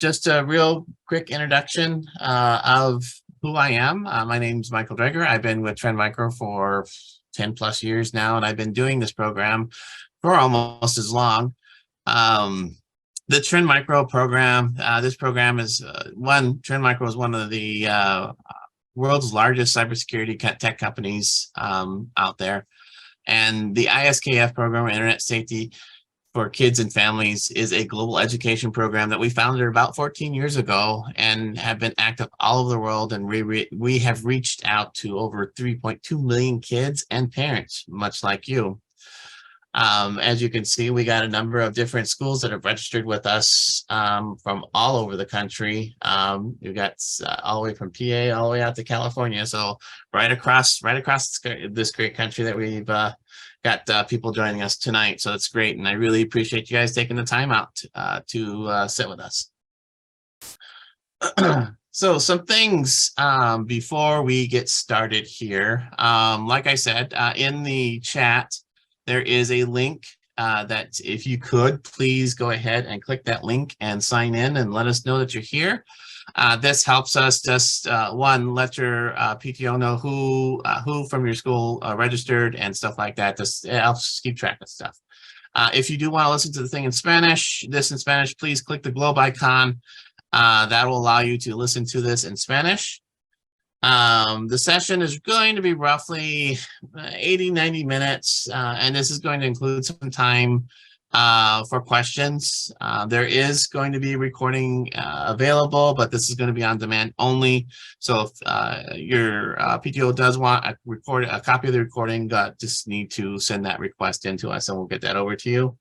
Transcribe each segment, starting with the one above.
just a real quick introduction of who I am. My name is Michael Draeger. I've been with Trend Micro for 10 plus years now, and I've been doing this program for almost as long. The Trend Micro program, this program is Trend Micro is one of the world's largest cybersecurity tech companies out there. And the ISKF program, Internet Safety for Kids and Families, is a global education program that we founded about 14 years ago and have been active all over the world. And we have reached out to over 3.2 million kids and parents, much like you. As you can see, we got a number of different schools that have registered with us from all over the country. We've got all the way from PA all the way out to California. So right across this great country that we've got people joining us tonight. So it's great. And I really appreciate you guys taking the time out to sit with us. So some things before we get started here. Like I said, in the chat, there is a link that if you could, please go ahead and click that link and sign in and let us know that you're here. This helps us just, one, let your PTO know who from your school registered and stuff like that. It helps keep track of stuff. If you do want to listen to the thing in Spanish, please click the globe icon. That will allow you to listen to this in Spanish. The session is going to be roughly 80-90 minutes, and this is going to include some time for questions. There is going to be a recording available, but this is going to be on demand only. So if your PTO does want a copy of the recording, just need to send that request in to us and we'll get that over to you.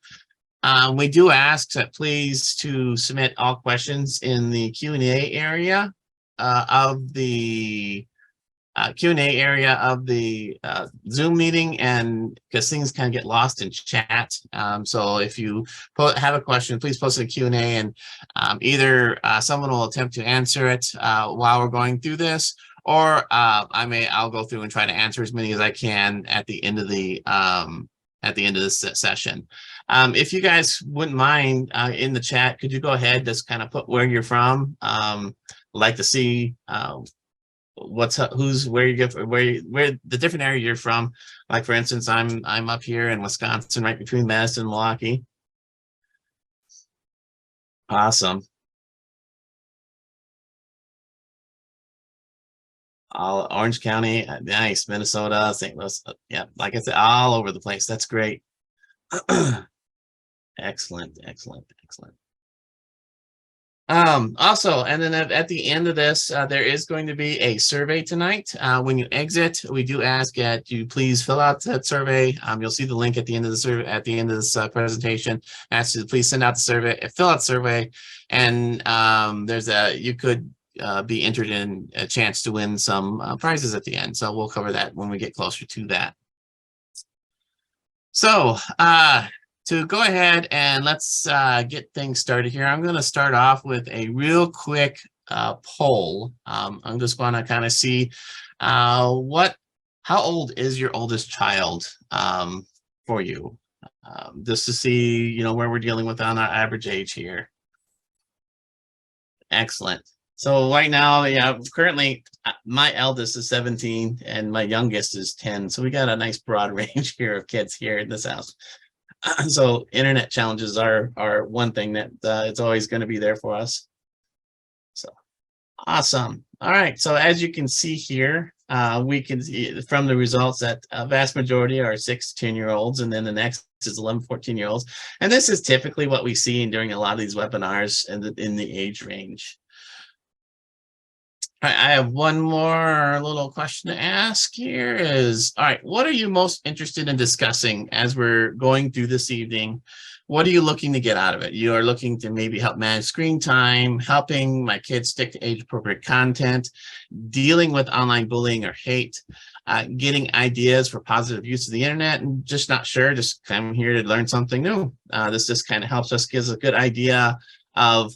We do ask that please to submit all questions in the Q&A area of the Zoom meeting, and because things kind of get lost in chat. So if you have a question, please post it in Q&A, and either someone will attempt to answer it while we're going through this, or I'll go through and try to answer as many as I can at the end of this session. If you guys wouldn't mind, in the chat, could you go ahead, just kind of put where you're from? Like to see where the different area you're from. Like for instance, I'm up here in Wisconsin, right between Madison and Milwaukee. Awesome. Orange County, nice. Minnesota, St. Louis, yeah, like I said, all over the place. That's great. Excellent. Also, and then at the end of this, there is going to be a survey tonight. When you exit, we do ask that you please fill out that survey. You'll see the link at the end of the survey, at the end of this presentation. Ask you to please send out the survey, fill out the survey, and you could be entered in a chance to win some prizes at the end. So we'll cover that when we get closer to that. So to go ahead and let's get things started here, I'm going to start off with a real quick poll. I'm just going to kind of see how old is your oldest child for you, just to see where we're dealing with on our average age here. Excellent. So right now, yeah, currently my eldest is 17 and my youngest is 10. So we got a nice broad range here of kids here in this house. So internet challenges are one thing that it's always going to be there for us. So awesome. All right. So as you can see here, we can see from the results that a vast majority are 6 to 10-year-olds, and then the next is 11, 14-year-olds. And this is typically what we see during a lot of these webinars in the age range. I have one more little question to ask here is, all right, what are you most interested in discussing as we're going through this evening? What are you looking to get out of it? You are looking to maybe help manage screen time, helping my kids stick to age-appropriate content, dealing with online bullying or hate, getting ideas for positive use of the internet, and just not sure, just come here to learn something new. This just kind of helps us, gives a good idea of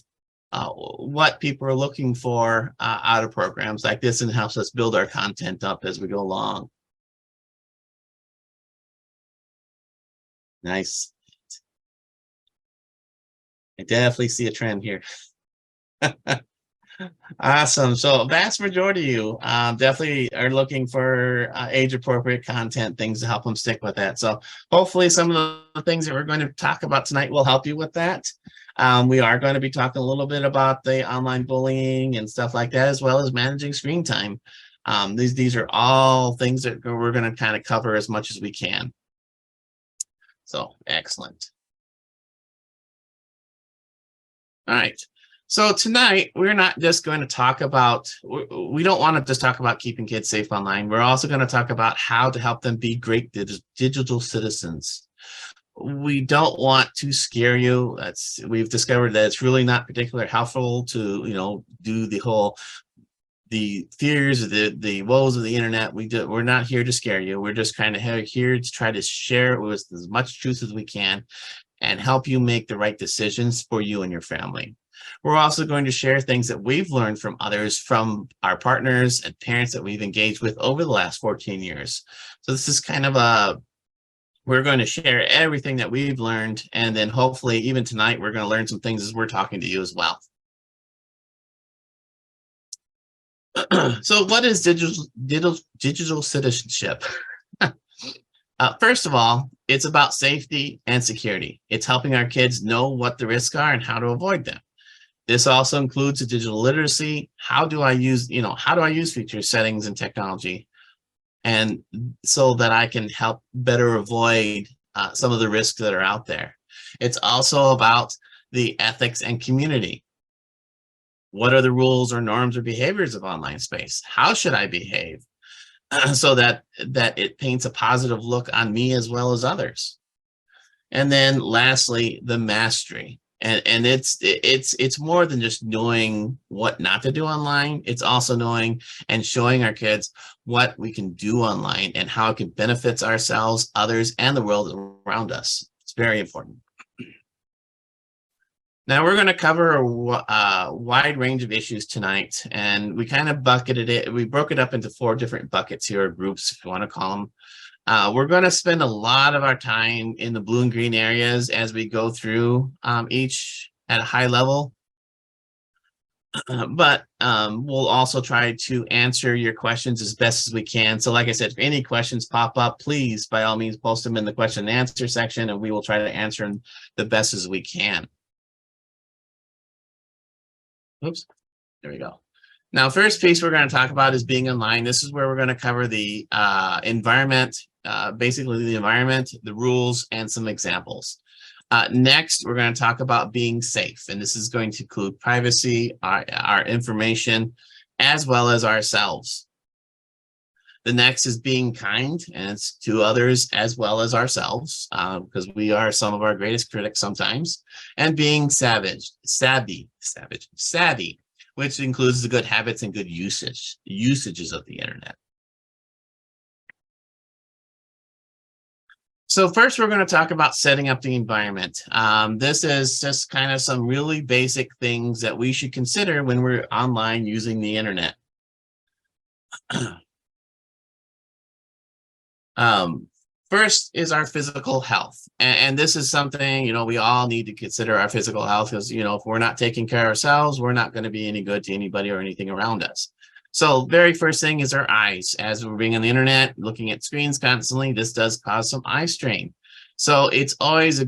what people are looking for out of programs like this, and helps us build our content up as we go along. Nice. I definitely see a trend here. Awesome. So vast majority of you definitely are looking for age appropriate content, things to help them stick with that. So hopefully some of the things that we're going to talk about tonight will help you with that. We are going to be talking a little bit about the online bullying and stuff like that, as well as managing screen time. These are all things that we're going to kind of cover as much as we can. So excellent. All right. So tonight, we're not just going to talk about, we don't want to just talk about keeping kids safe online. We're also going to talk about how to help them be great digital citizens. We don't want to scare you. We've discovered that it's really not particularly helpful to, do the fears, the woes of the internet. We're not here to scare you. We're just kind of here to try to share with as much truth as we can and help you make the right decisions for you and your family. We're also going to share things that we've learned from others, from our partners and parents that we've engaged with over the last 14 years. So this is kind of we're going to share everything that we've learned, and then hopefully even tonight we're going to learn some things as we're talking to you as well. So what is digital citizenship? First of all, it's about safety and security. It's helping our kids know what the risks are and how to avoid them. This also includes digital literacy. How do I use feature settings and technology, and so that I can help better avoid some of the risks that are out there. It's also about the ethics and community. What are the rules or norms or behaviors of online space? How should I behave? So that it paints a positive look on me as well as others. And then lastly, the mastery. And it's more than just knowing what not to do online. It's also knowing and showing our kids what we can do online and how it can benefit ourselves, others, and the world around us. It's very important. Now we're going to cover a wide range of issues tonight, and we kind of bucketed it. We broke it up into 4 different buckets here, or groups, if you want to call them. We're going to spend a lot of our time in the blue and green areas as we go through each at a high level. But we'll also try to answer your questions as best as we can. So like I said, if any questions pop up, please, by all means, post them in the question and answer section, and we will try to answer them the best as we can. Oops, there we go. Now, first piece we're going to talk about is being online. This is where we're going to cover the environment, basically the environment, the rules, and some examples. Next, we're going to talk about being safe, and this is going to include privacy, our information, as well as ourselves. The next is being kind, and it's to others as well as ourselves, because we are some of our greatest critics sometimes. And being savvy, which includes the good habits and good usages of the internet. So first, we're going to talk about setting up the environment. This is just kind of some really basic things that we should consider when we're online using the internet. First is our physical health. And this is something, we all need to consider our physical health, because, if we're not taking care of ourselves, we're not going to be any good to anybody or anything around us. So very first thing is our eyes. As we're being on the internet, looking at screens constantly, this does cause some eye strain. So it's always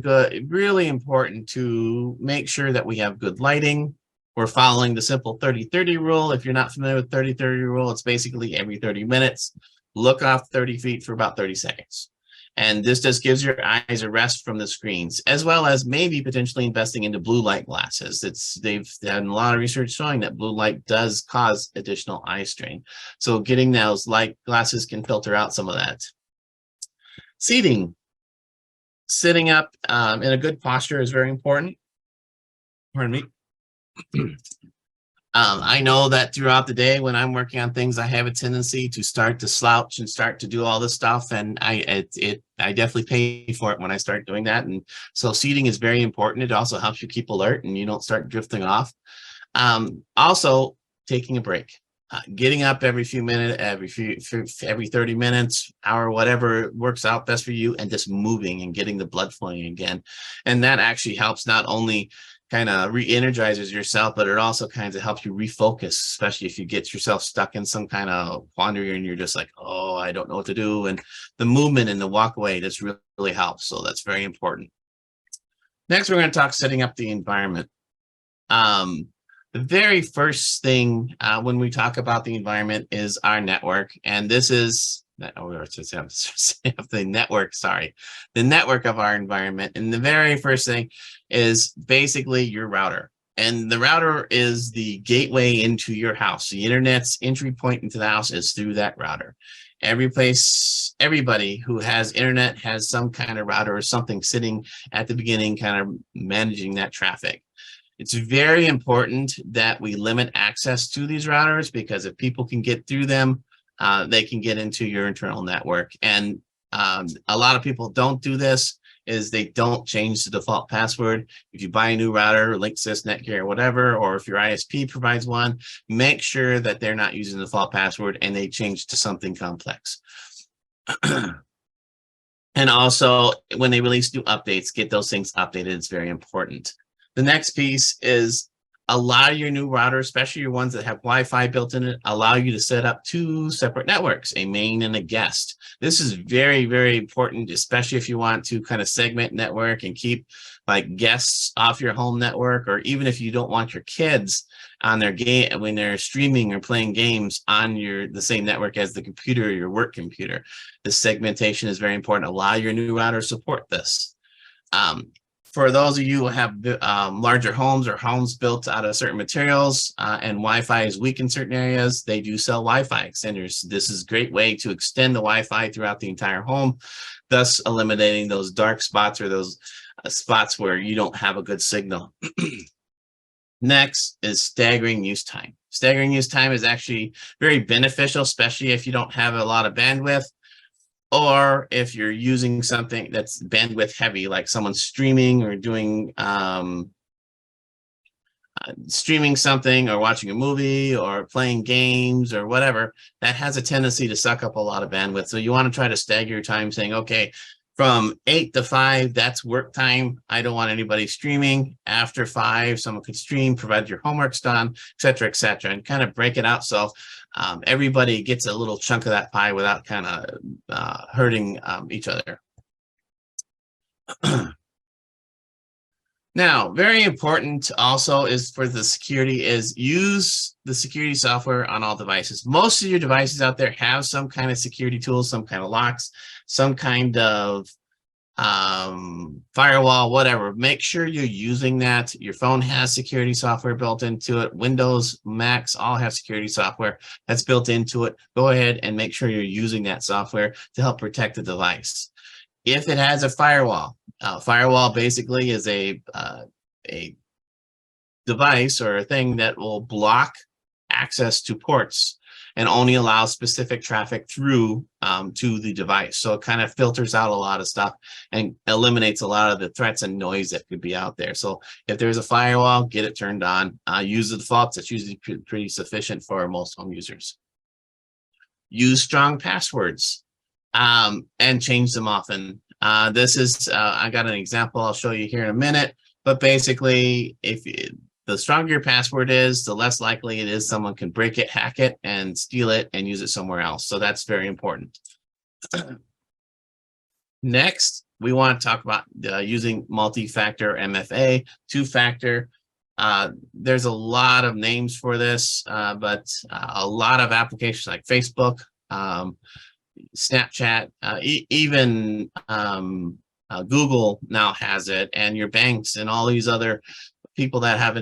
really important to make sure that we have good lighting. We're following the simple 30-30 rule. If you're not familiar with 30-30 rule, it's basically every 30 minutes, look off 30 feet for about 30 seconds. And this just gives your eyes a rest from the screens, as well as maybe potentially investing into blue light glasses. They've done a lot of research showing that blue light does cause additional eye strain. So getting those light glasses can filter out some of that. Seating. Sitting up in a good posture is very important. Pardon me. I know that throughout the day when I'm working on things, I have a tendency to start to slouch and start to do all this stuff, and I definitely pay for it when I start doing that. And so seating is very important. It also helps you keep alert and you don't start drifting off. Also, taking a break, getting up every few minutes, every 30 minutes, hour, whatever works out best for you, and just moving and getting the blood flowing again. And that actually helps not only kind of re-energizes yourself, but it also kind of helps you refocus, especially if you get yourself stuck in some kind of quandary and you're just like, oh, I don't know what to do. And the movement and the walk away, that's really helps. So that's very important. Next, we're going to talk setting up the environment. The very first thing when we talk about the environment is our network. And this is the network, the network of our environment. And the very first thing is basically your router. And the router is the gateway into your house. The internet's entry point into the house is through that router. Everybody who has internet has some kind of router or something sitting at the beginning, kind of managing that traffic. It's very important that we limit access to these routers, because if people can get through them, they can get into your internal network. And a lot of people don't do this, is they don't change the default password. If you buy a new router, Linksys, Netgear, or whatever, or if your ISP provides one, make sure that they're not using the default password and they change to something complex. And also, when they release new updates, get those things updated. It's very important. The next piece is a lot of your new routers, especially your ones that have Wi-Fi built in it, allow you to set up two separate networks, a main and a guest. This is very, very important, especially if you want to kind of segment network and keep like guests off your home network, or even if you don't want your kids on their game when they're streaming or playing games on the same network as the computer or your work computer. This segmentation is very important. A lot of your new routers support this. For those of you who have larger homes or homes built out of certain materials and Wi-Fi is weak in certain areas, they do sell Wi-Fi extenders. This is a great way to extend the Wi-Fi throughout the entire home, thus eliminating those dark spots or those spots where you don't have a good signal. Next is staggering use time. Staggering use time is actually very beneficial, especially if you don't have a lot of bandwidth, or if you're using something that's bandwidth heavy, like someone's streaming or doing streaming something or watching a movie or playing games or whatever, that has a tendency to suck up a lot of bandwidth. So you want to try to stagger your time, saying, okay, from 8 to 5, that's work time. I don't want anybody streaming. After 5, someone could stream, provided your homework's done, et cetera, and kind of break it out so everybody gets a little chunk of that pie without kind of hurting each other. Now, very important also is for the security is use the security software on all devices. Most of your devices out there have some kind of security tools, some kind of locks, some kind of firewall, whatever. Make sure you're using that. Your phone has security software built into it. Windows, Macs all have security software that's built into it. Go ahead and make sure you're using that software to help protect the device. If it has a firewall, firewall basically is a device or a thing that will block access to ports and only allow specific traffic through to the device. So it kind of filters out a lot of stuff and eliminates a lot of the threats and noise that could be out there. So if there's a firewall, get it turned on. Use the defaults. That's usually pretty sufficient for most home users. Use strong passwords and change them often. This is, I got an example I'll show you here in a minute, but basically the stronger your password is, the less likely it is someone can break it, hack it, and steal it and use it somewhere else. So that's very important. Next, we want to talk about using multi-factor MFA, two-factor. There's a lot of names for this, but a lot of applications like Facebook, Snapchat, even Google now has it, and your banks and all these other people that have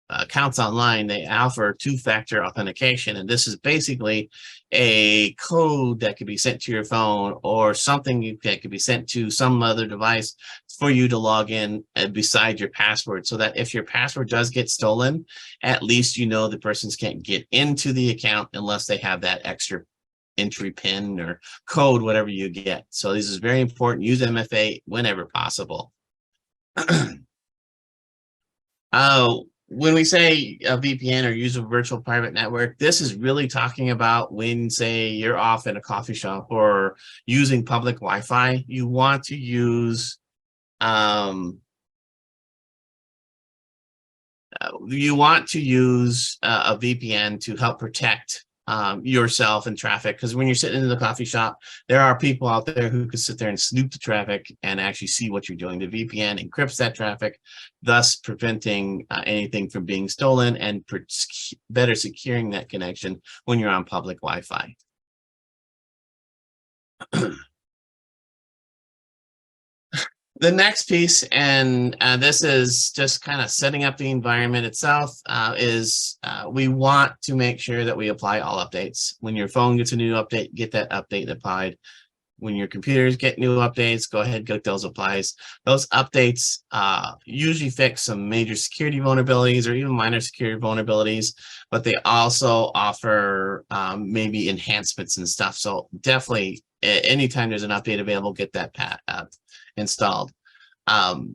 accounts online, they offer two-factor authentication. And this is basically a code that could be sent to your phone or something that could be sent to some other device for you to log in beside your password, so that if your password does get stolen, at least you know the persons can't get into the account unless they have that extra entry pin or code, whatever you get. So this is very important. Use MFA whenever possible. When we say a VPN or use a virtual private network, this is really talking about when, say, you're off in a coffee shop or using public Wi-Fi. You want to use You want to use a VPN to help protect yourself in traffic, because when you're sitting in the coffee shop, there are people out there who could sit there and snoop the traffic and actually see what you're doing. The VPN encrypts that traffic, thus preventing anything from being stolen and better securing that connection when you're on public Wi-Fi. The next piece, and this is just kind of setting up the environment itself, is we want to make sure that we apply all updates. When your phone gets a new update, get that update applied. When your computers get new updates, go ahead and get those applies. Those updates usually fix some major security vulnerabilities or even minor security vulnerabilities, but they also offer maybe enhancements and stuff. So definitely, anytime there's an update available, get that installed.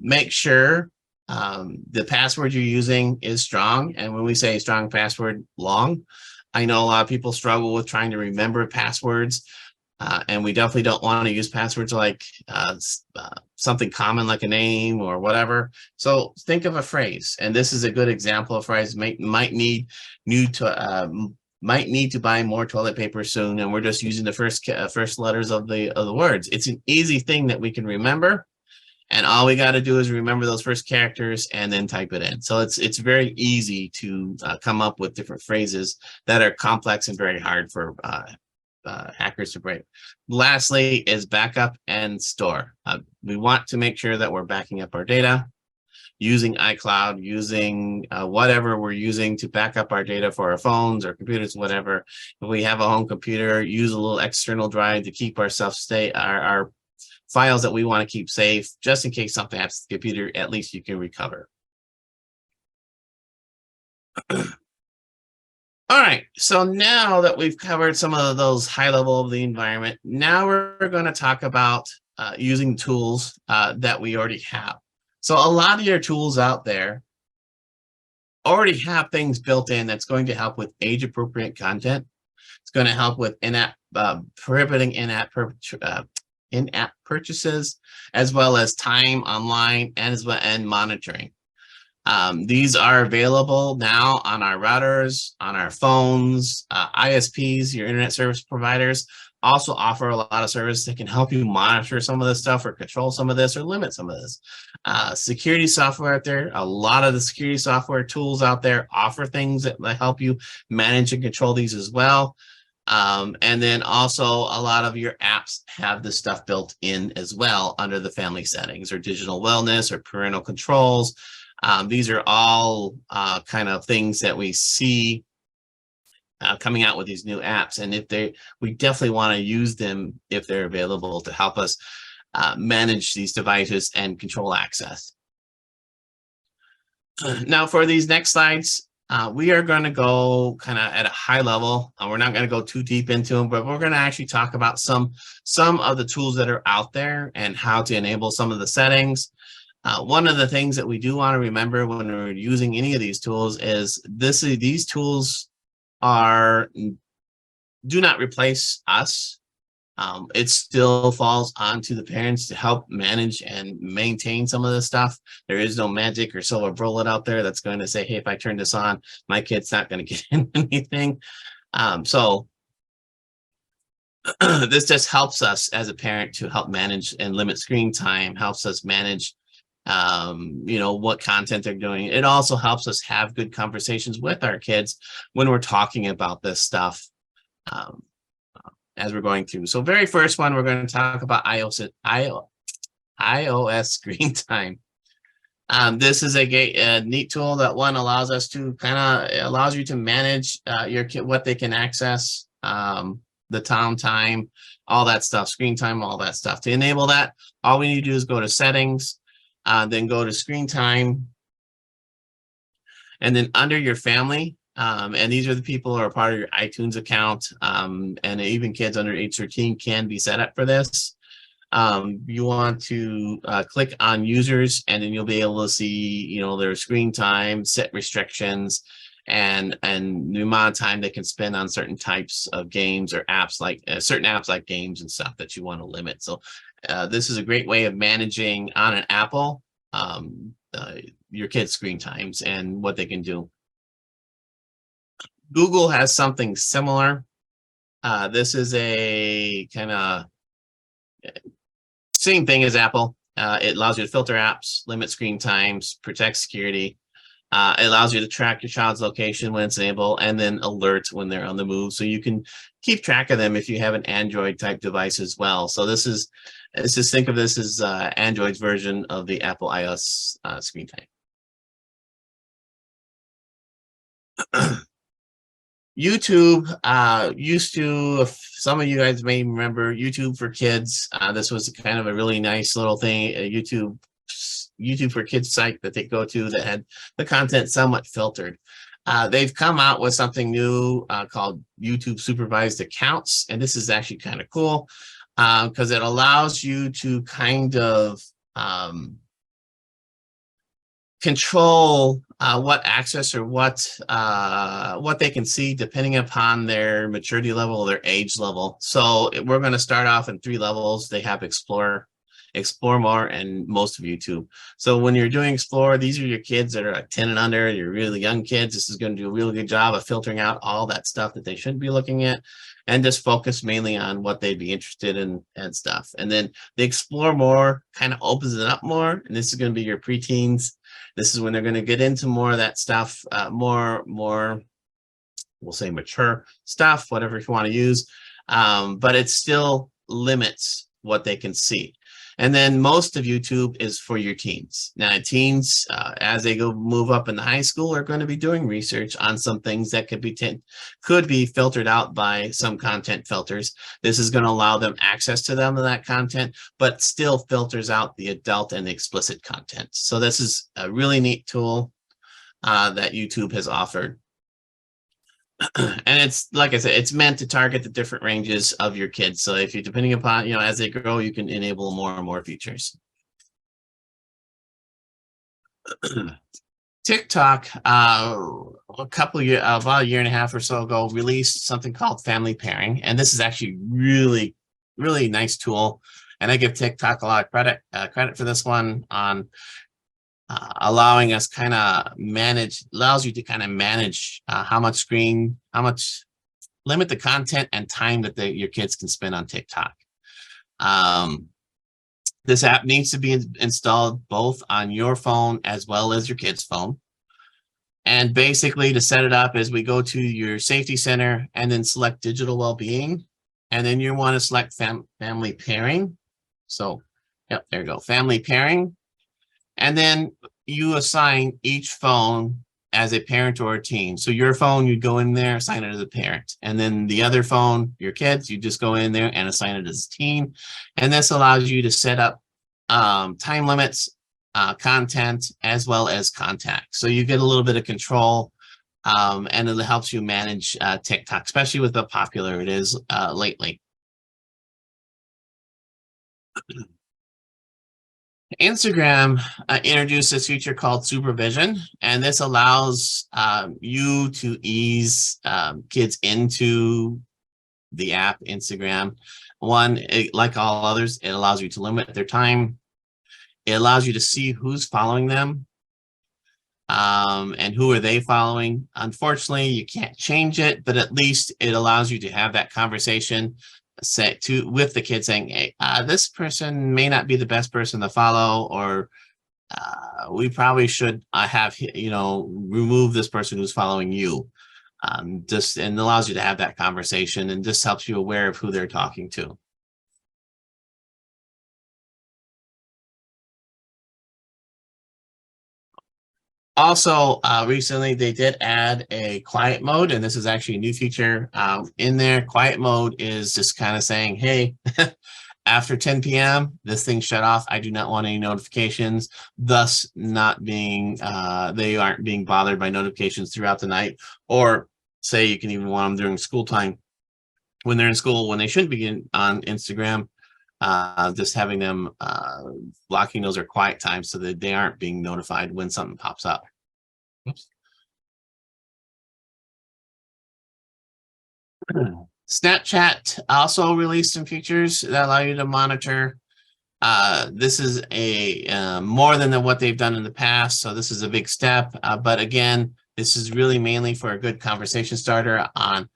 Make sure the password you're using is strong. And when we say strong password, long, I know a lot of people struggle with trying to remember passwords. And we definitely don't want to use passwords like something common like a name or whatever. So think of a phrase, and this is a good example of phrase. Might need to buy more toilet paper soon, and we're just using the first letters of the words. It's an easy thing that we can remember, and all we got to do is remember those first characters and then type it in. So it's very easy to come up with different phrases that are complex and very hard for hackers to break. Lastly is backup and store. We want to make sure that we're backing up our data using iCloud, using whatever we're using to back up our data for our phones or computers, whatever. If we have a home computer, use a little external drive to keep our files that we want to keep safe, just in case something happens to the computer. At least you can recover. All right, so now that we've covered some of those high level of the environment, now we're going to talk about using tools that we already have. So a lot of your tools out there already have things built in that's going to help with age-appropriate content. It's going to help with prohibiting in-app purchases, as well as time online and monitoring. These are available now on our routers, on our phones. ISPs, your internet service providers, also offer a lot of services that can help you monitor some of this stuff or control some of this or limit some of this. Security software out there, a lot of the security software tools out there offer things that help you manage and control these as well. And then also a lot of your apps have this stuff built in as well under the family settings or digital wellness or parental controls. These are all kind of things that we see coming out with these new apps, and we definitely want to use them if they're available to help us manage these devices and control access. Now, for these next slides, we are going to go kind of at a high level. We're not going to go too deep into them, but we're going to actually talk about some of the tools that are out there and how to enable some of the settings. One of the things that we do want to remember when we're using any of these tools is these tools do not replace us. It still falls onto the parents to help manage and maintain some of this stuff. There is no magic or silver bullet out there that's going to say, hey, if I turn this on, my kid's not going to get anything. So this just helps us as a parent to help manage and limit screen time, helps us manage what content they're doing. It also helps us have good conversations with our kids when we're talking about this stuff as we're going through. So very first one, we're going to talk about iOS screen time. This is a neat tool that allows us to allows you to manage your kid, what they can access, the time, all that stuff, screen time, all that stuff. To enable that, all we need to do is go to settings, then go to screen time, and then under your family, and these are the people who are part of your iTunes account, and even kids under age 13 can be set up for this. You want to click on users, and then you'll be able to see, their screen time, set restrictions, and the amount of time they can spend on certain types of games or apps, like certain apps like games and stuff that you want to limit. So this is a great way of managing on an Apple. your kids' screen times and what they can do. Google has something similar. This is a kind of same thing as Apple. It allows you to filter apps, limit screen times, protect security. It allows you to track your child's location when it's enabled, and then alert when they're on the move. So you can keep track of them if you have an Android type device as well. So this is, let's just think of this as Android's version of the Apple iOS screen time. YouTube used to, some of you guys may remember YouTube for Kids. This was kind of a really nice little thing, a YouTube for Kids site that they go to that had the content somewhat filtered. They've come out with something new called YouTube Supervised Accounts, and this is actually kind of cool because it allows you to kind of control what access or what they can see depending upon their maturity level or their age level. So we're going to start off in 3 levels. They have Explore, More, and most of YouTube. So when you're doing Explore, these are your kids that are like 10 and under, you're really young kids. This is going to do a really good job of filtering out all that stuff that they shouldn't be looking at and just focus mainly on what they'd be interested in and stuff. And then the Explore More kind of opens it up more, and this is going to be your preteens. This is when they're going to get into more of that stuff, more, we'll say mature stuff, whatever you want to use. But it still limits what they can see. And then most of YouTube is for your teens. Now, teens, as they move up in the high school, are going to be doing research on some things that could be filtered out by some content filters. This is going to allow them access to that content, but still filters out the adult and the explicit content. So this is a really neat tool that YouTube has offered. And it's, like I said, it's meant to target the different ranges of your kids. So if you're depending upon, as they grow, you can enable more and more features. TikTok, about a year and a half or so ago, released something called family pairing. And this is actually really, really nice tool. And I give TikTok a lot of credit for this one on allowing us allows you to kind of manage limit the content and time that your kids can spend on TikTok. This app needs to be installed both on your phone as well as your kid's phone. And basically to set it up is we go to your safety center and then select digital well-being. And then you want to select family pairing. So, yep, there you go, family pairing. And then you assign each phone as a parent or a teen. So your phone, you go in there, assign it as a parent. And then the other phone, your kids, you just go in there and assign it as a teen. And this allows you to set up time limits, content, as well as contact. So you get a little bit of control and it helps you manage TikTok, especially with how popular it is lately. Instagram introduced this feature called supervision, and this allows you to ease kids into the app Instagram. Like all others, it allows you to limit their time. It allows you to see who's following them and who are they following. Unfortunately, you can't change it, but at least it allows you to have that conversation with the kid saying, hey, this person may not be the best person to follow, or we probably should remove this person who's following you. And allows you to have that conversation and just helps you aware of who they're talking to. Also, recently they did add a quiet mode, and this is actually a new feature in there. Quiet mode is just kind of saying, hey, after 10 p.m., this thing shut off. I do not want any notifications, thus not being, they aren't being bothered by notifications throughout the night. Or say you can even want them during school time when they're in school, when they shouldn't be on Instagram. Just having them blocking those are quiet times so that they aren't being notified when something pops up. Oops. Snapchat also released some features that allow you to monitor This is a more than what they've done in the past, so this is a big step. But again, this is really mainly for a good conversation starter on,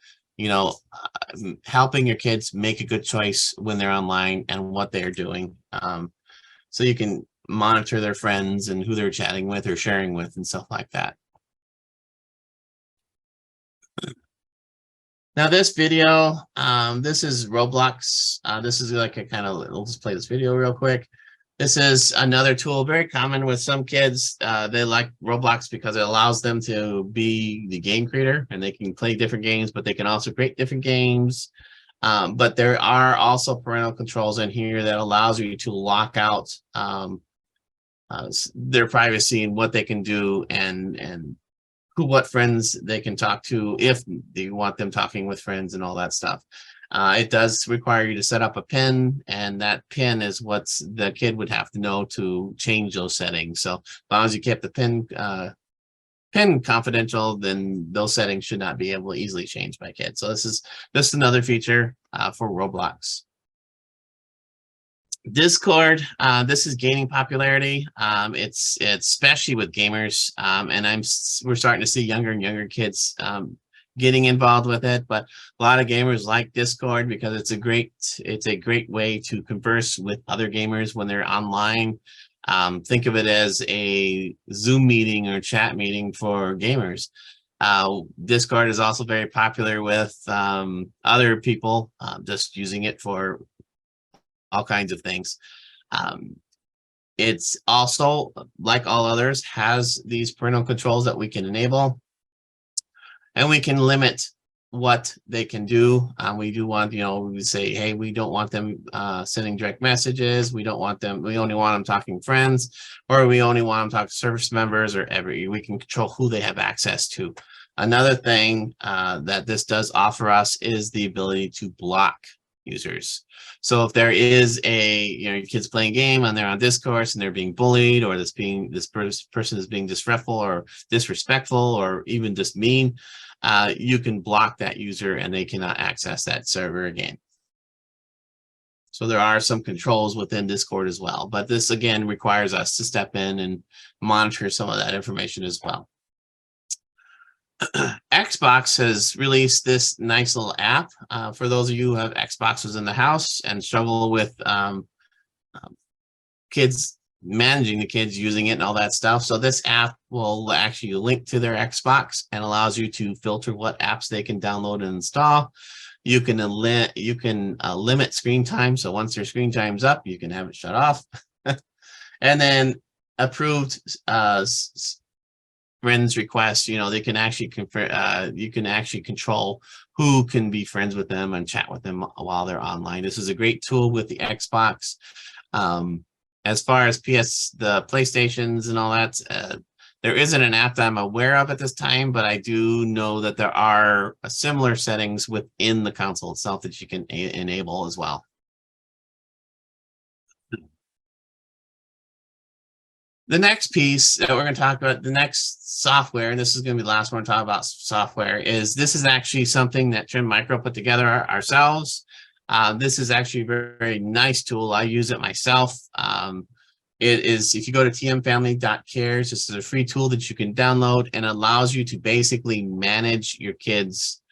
helping your kids make a good choice when they're online and what they're doing. So you can monitor their friends and who they're chatting with or sharing with and stuff like that. Now this video, this is Roblox. This is like a kind of, we'll just play this video real quick. This is another tool, very common with some kids. They like Roblox because it allows them to be the game creator and they can play different games, but they can also create different games. But there are also parental controls in here that allows you to lock out their privacy and what they can do and what friends they can talk to if you want them talking with friends and all that stuff. It does require you to set up a PIN, and that PIN is what the kid would have to know to change those settings. So as long as you kept the PIN confidential, then those settings should not be able to easily change by kids. So this is just another feature for Roblox. Discord, this is gaining popularity. It's especially with gamers, and we're starting to see younger and younger kids getting involved with it. But a lot of gamers like Discord because it's a great way to converse with other gamers when they're online. Think of it as a Zoom meeting or chat meeting for gamers. Discord is also very popular with other people, just using it for all kinds of things. It's also, like all others, has these parental controls that we can enable, and we can limit what they can do. We do want, we say, hey, we don't want them sending direct messages. We only want them talking friends, or we only want them talking service members, or we can control who they have access to. Another thing that this does offer us is the ability to block users. So if there is your kid's playing a game and they're on Discourse and they're being bullied, or this person is being disrespectful, or even just mean, you can block that user and they cannot access that server again. So there are some controls within Discord as well, but this again requires us to step in and monitor some of that information as well. Xbox has released this nice little app for those of you who have Xboxes in the house and struggle with kids, managing the kids using it and all that stuff. So this app will actually link to their Xbox and allows you to filter what apps they can download and install. You can limit screen time. So once their screen time's up, you can have it shut off. And then approved friends requests, they can actually you can actually control who can be friends with them and chat with them while they're online. This is a great tool with the Xbox. As far as the PlayStations and all that, there isn't an app that I'm aware of at this time, but I do know that there are similar settings within the console itself that you can enable as well. The next piece that we're going to talk about, the next software, and this is going to be the last one to talk about software, this is actually something that Trim Micro put together ourselves. This is actually a very, very nice tool. I use it myself. It is, if you go to tmfamily.cares, this is a free tool that you can download and allows you to basically manage your kids'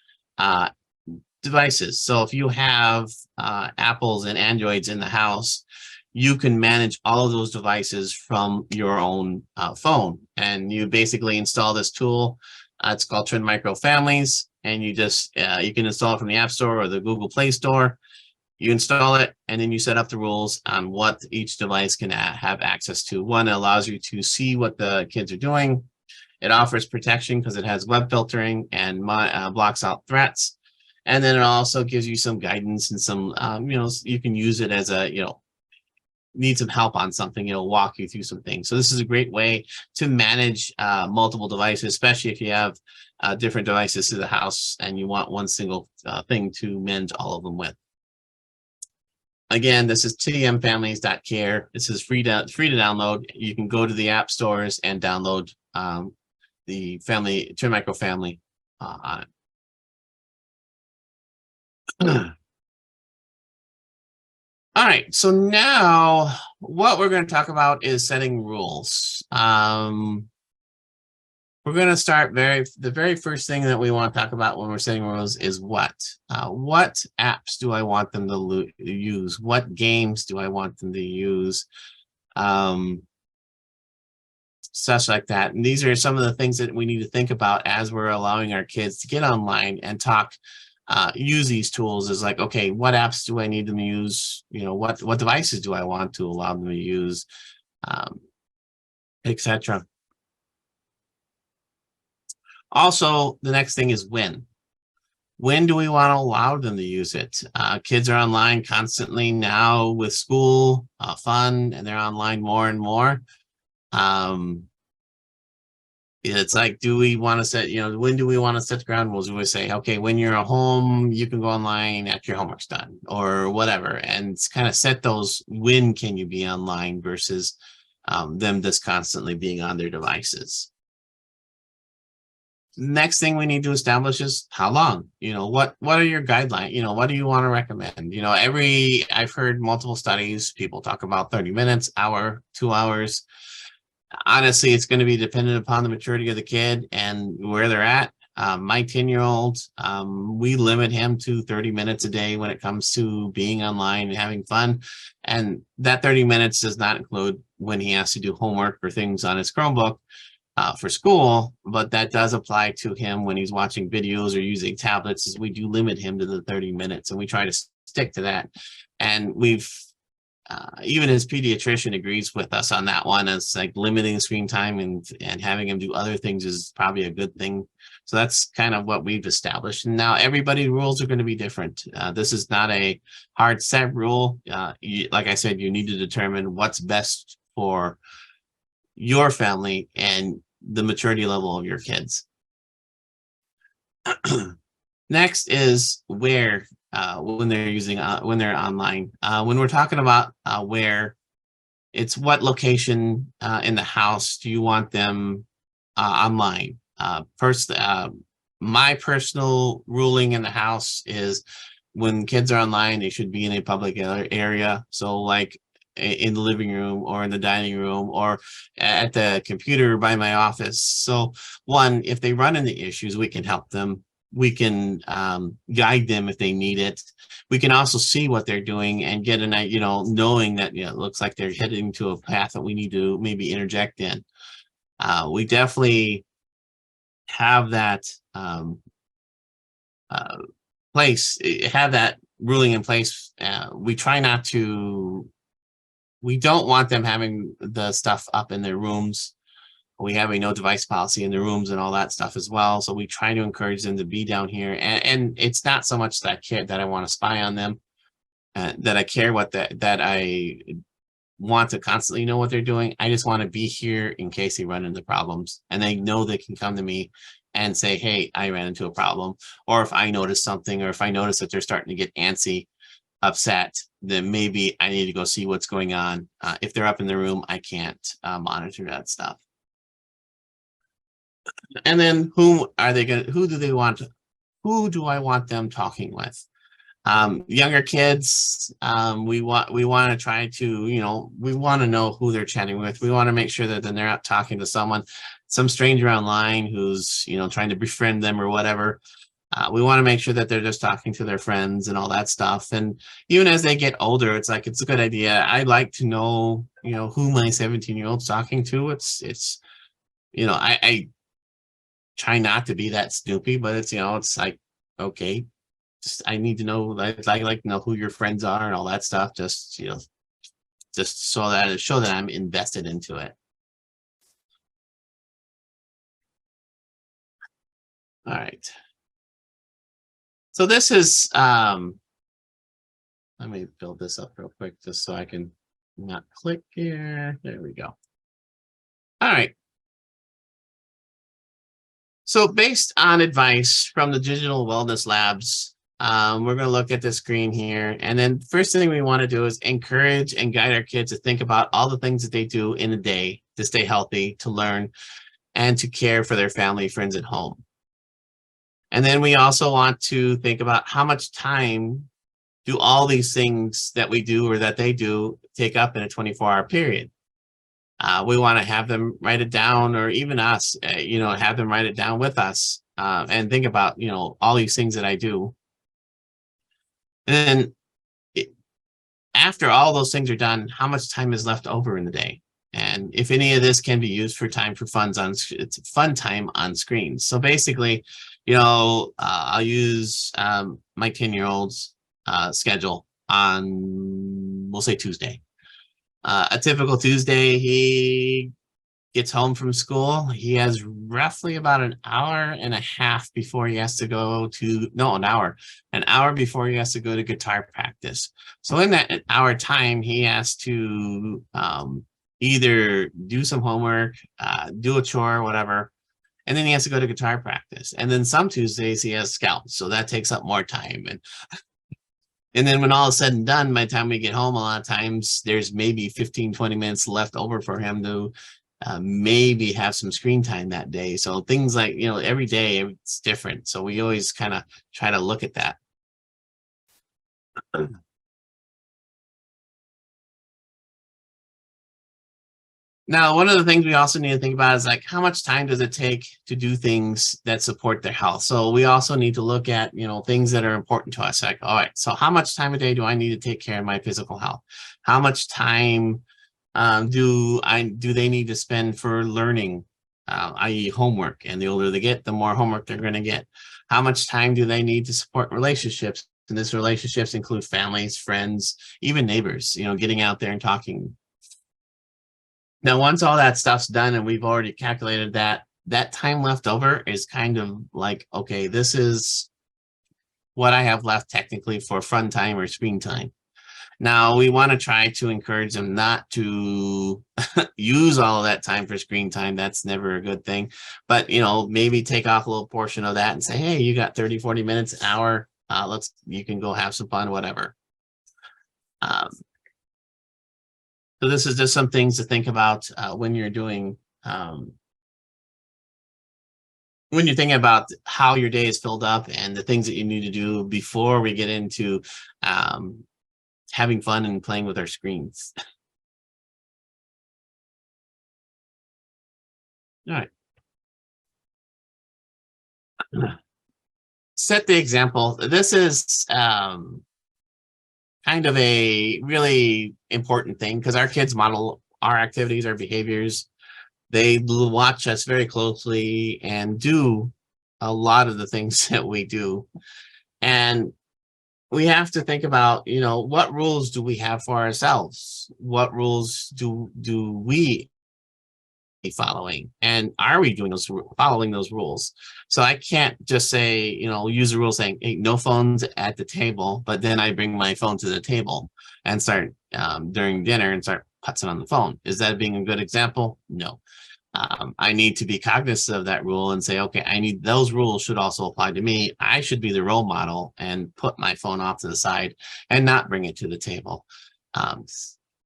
devices. So if you have Apples and Androids in the house, you can manage all of those devices from your own phone. And you basically install this tool. It's called Trend Micro Families. And you can install it from the App Store or the Google Play Store. You install it, and then you set up the rules on what each device can have access to. One, it allows you to see what the kids are doing. It offers protection because it has web filtering and blocks out threats. And then it also gives you some guidance and some, you can use it as a, need some help on something, walk you through some things. So this is a great way to manage multiple devices, especially if you have different devices to the house and you want one single thing to manage all of them with. Again, this is tmfamilies.care. This is free to download. You can go to the app stores and download the Trim Micro Family on it. All right, so now what we're going to talk about is setting rules. We're going to start the very first thing that we want to talk about when we're setting rules is what apps do I want them to use? What games do I want them to use? Such like that. And these are some of the things that we need to think about as we're allowing our kids to get online and talk, use these tools. Is like, okay, what apps do I need them to use? You know, what devices do I want to allow them to use, etc. Also, the next thing is when. When do we want to allow them to use it? Kids are online constantly now with school, fun, and they're online more and more. It's like, do we want to set, when do we want to set the ground rules? We say, okay, when you're at home, you can go online after your homework's done or whatever. And kind of set those, when can you be online versus them just constantly being on their devices. Next thing we need to establish is how long. What are your guidelines? What do you want to recommend? I've heard multiple studies, people talk about 30 minutes, hour, 2 hours. Honestly, it's going to be dependent upon the maturity of the kid and where they're at. My 10-year-old, we limit him to 30 minutes a day when it comes to being online and having fun. And that 30 minutes does not include when he has to do homework or things on his Chromebook for school, but that does apply to him when he's watching videos or using tablets, as we do limit him to the 30 minutes and we try to stick to that. And we've even his pediatrician agrees with us on that one. It's like limiting screen time and having him do other things is probably a good thing. So that's kind of what we've established. And now everybody's rules are going to be different. This is not a hard set rule. Like I said, you need to determine what's best for your family and the maturity level of your kids. Next is where, when they're using, when they're online. When we're talking about where, it's what location in the house do you want them online? First, my personal ruling in the house is when kids are online, they should be in a public area. So like in the living room or in the dining room or at the computer by my office. So one, if they run into issues, we can help them. We can guide them if they need it. We can also see what they're doing and get an, knowing that, it looks like they're heading to a path that we need to maybe interject in. We definitely have that have that ruling in place. We don't want them having the stuff up in their rooms. We have a no device policy in the rooms and all that stuff as well. So we try to encourage them to be down here. And it's not so much that I want to spy on them, that I care that I want to constantly know what they're doing. I just want to be here in case they run into problems and they know they can come to me and say, hey, I ran into a problem. Or if I notice something, or if I notice that they're starting to get antsy, upset, then maybe I need to go see what's going on. If they're up in the room, I can't monitor that stuff. And then who do I want them talking with? Younger kids, we want to try to, we want to know who they're chatting with. We want to make sure that then they're not talking to some stranger online who's, trying to befriend them or whatever. We want to make sure that they're just talking to their friends and all that stuff. And even as they get older, it's like, it's a good idea. I like to know, who my 17-year-old's talking to. It's, I try not to be that snoopy, but it's like, okay, just, I need to know, I like to know who your friends are and all that stuff. Just, just so that it show that I'm invested into it. All right. So this is, let me build this up real quick just so I can not click here. There we go. All right. So based on advice from the Digital Wellness Labs, we're going to look at the screen here. And then first thing we want to do is encourage and guide our kids to think about all the things that they do in a day to stay healthy, to learn, and to care for their family, friends at home. And then we also want to think about how much time do all these things that we do or that they do take up in a 24-hour period? We want to have them write it down, or even us, have them write it down with us, and think about, all these things that I do. And then after all those things are done, how much time is left over in the day? And if any of this can be used for time for it's fun time on screens. So basically, I'll use my 10-year-old's schedule on, we'll say, Tuesday. A typical Tuesday, he gets home from school. He has roughly about an hour and a half before he has to go to, no, an hour before he has to go to guitar practice. So in that hour time, he has to either do some homework, do a chore, whatever, and then he has to go to guitar practice. And then some Tuesdays he has scouts, so that takes up more time. And then when all is said and done, by the time we get home, a lot of times there's maybe 15, 20 minutes left over for him to maybe have some screen time that day. So things like, every day it's different. So we always kind of try to look at that. Now, one of the things we also need to think about is like, how much time does it take to do things that support their health? So we also need to look at, things that are important to us. Like, all right, so how much time a day do I need to take care of my physical health? How much time do they need to spend for learning, i.e. homework? And the older they get, the more homework they're going to get. How much time do they need to support relationships? And this relationships include families, friends, even neighbors, getting out there and talking. Now, once all that stuff's done and we've already calculated that time left over is kind of like, okay, this is what I have left technically for fun time or screen time. Now, we want to try to encourage them not to use all of that time for screen time. That's never a good thing. But, maybe take off a little portion of that and say, hey, you got 30, 40 minutes, an hour. You can go have some fun, whatever. So this is just some things to think about when you're doing, when you're thinking about how your day is filled up and the things that you need to do before we get into having fun and playing with our screens. All right. Set the example. This is kind of a really important thing because our kids model our activities, our behaviors. They watch us very closely and do a lot of the things that we do. And we have to think about, what rules do we have for ourselves? What rules do we following, and are we following those rules? So I can't just say, use a rule saying, hey, no phones at the table, but then I bring my phone to the table and start during dinner and start putzing on the phone. Is that being a good example? No. I need to be cognizant of that rule and say, okay, those rules should also apply to me. I should be the role model and put my phone off to the side and not bring it to the table.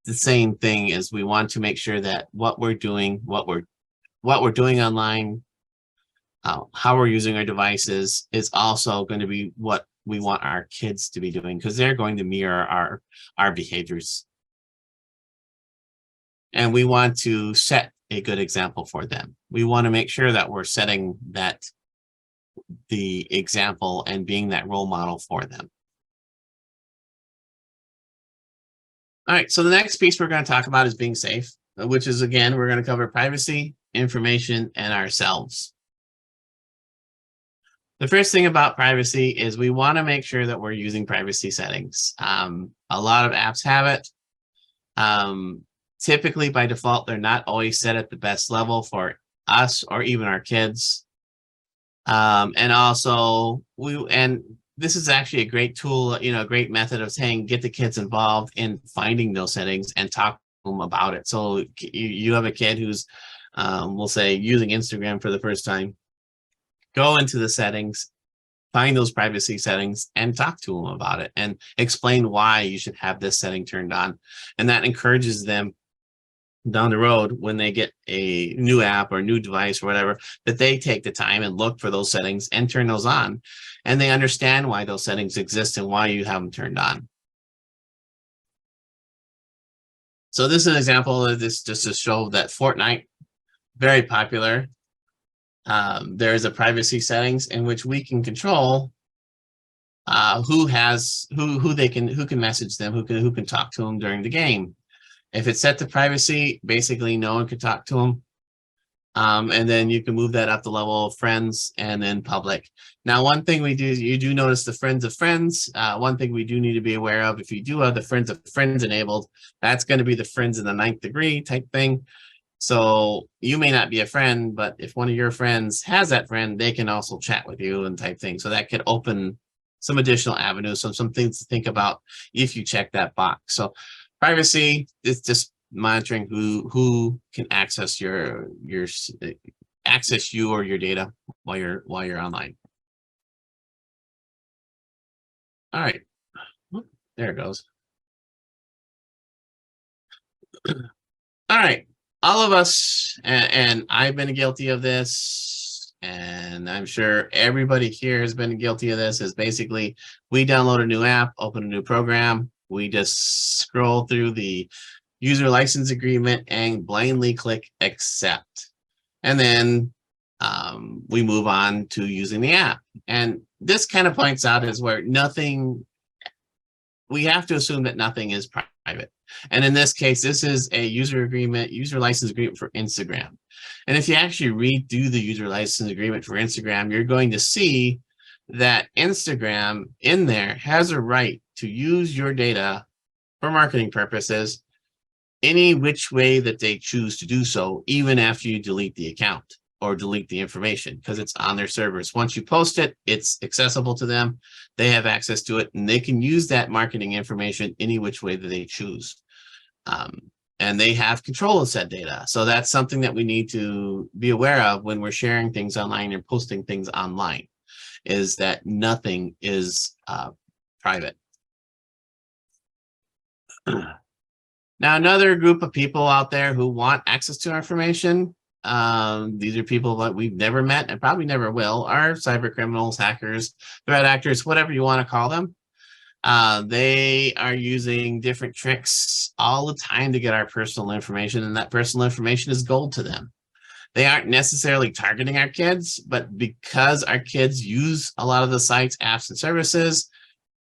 The same thing is we want to make sure that what we're doing online, how we're using our devices is also going to be what we want our kids to be doing, because they're going to mirror our behaviors. And we want to set a good example for them. We want to make sure that we're setting the example and being that role model for them. All right, so the next piece we're going to talk about is being safe, which is, again, we're going to cover privacy, information, and ourselves. The first thing about privacy is we want to make sure that we're using privacy settings. A lot of apps have it. Typically, by default, they're not always set at the best level for us or even our kids. And also, this is actually a great tool, a great method of saying, get the kids involved in finding those settings and talk to them about it. So you have a kid who's, we'll say, using Instagram for the first time. Go into the settings, find those privacy settings, and talk to them about it and explain why you should have this setting turned on. And that encourages them down the road when they get a new app or new device or whatever, that they take the time and look for those settings and turn those on. And they understand why those settings exist and why you have them turned on. So this is an example of this just to show that Fortnite, very popular. There is a privacy settings in which we can control who can message them, who can talk to them during the game. If it's set to privacy, basically no one can talk to them. And then you can move that up the level of friends and then public. Now, one thing we do, you do notice the friends of friends. One thing we do need to be aware of, if you do have the friends of friends enabled, that's going to be the friends in the 9th degree type thing. So you may not be a friend, but if one of your friends has that friend, they can also chat with you and type thing. So that could open some additional avenues, some things to think about if you check that box. So privacy is just monitoring who can access access you or your data while you're online. All right, there it goes. All right, all of us, and I've been guilty of this, and I'm sure everybody here has been guilty of this, is basically we download a new app, open a new program, we just scroll through the user license agreement and blindly click accept. And then we move on to using the app. And this kind of points out is where we have to assume that nothing is private. And in this case, this is a user license agreement for Instagram. And if you actually read through the user license agreement for Instagram, you're going to see that Instagram in there has a right to use your data for marketing purposes any which way that they choose to do so, even after you delete the account or delete the information, because it's on their servers. Once you post it, it's accessible to them. They have access to it, and they can use that marketing information any which way that they choose. And they have control of said data. So that's something that we need to be aware of when we're sharing things online and posting things online, is that nothing is private. Now, another group of people out there who want access to our information, these are people that we've never met and probably never will, are cyber criminals, hackers, threat actors, whatever you want to call them. They are using different tricks all the time to get our personal information, and that personal information is gold to them. They aren't necessarily targeting our kids, but because our kids use a lot of the sites, apps, and services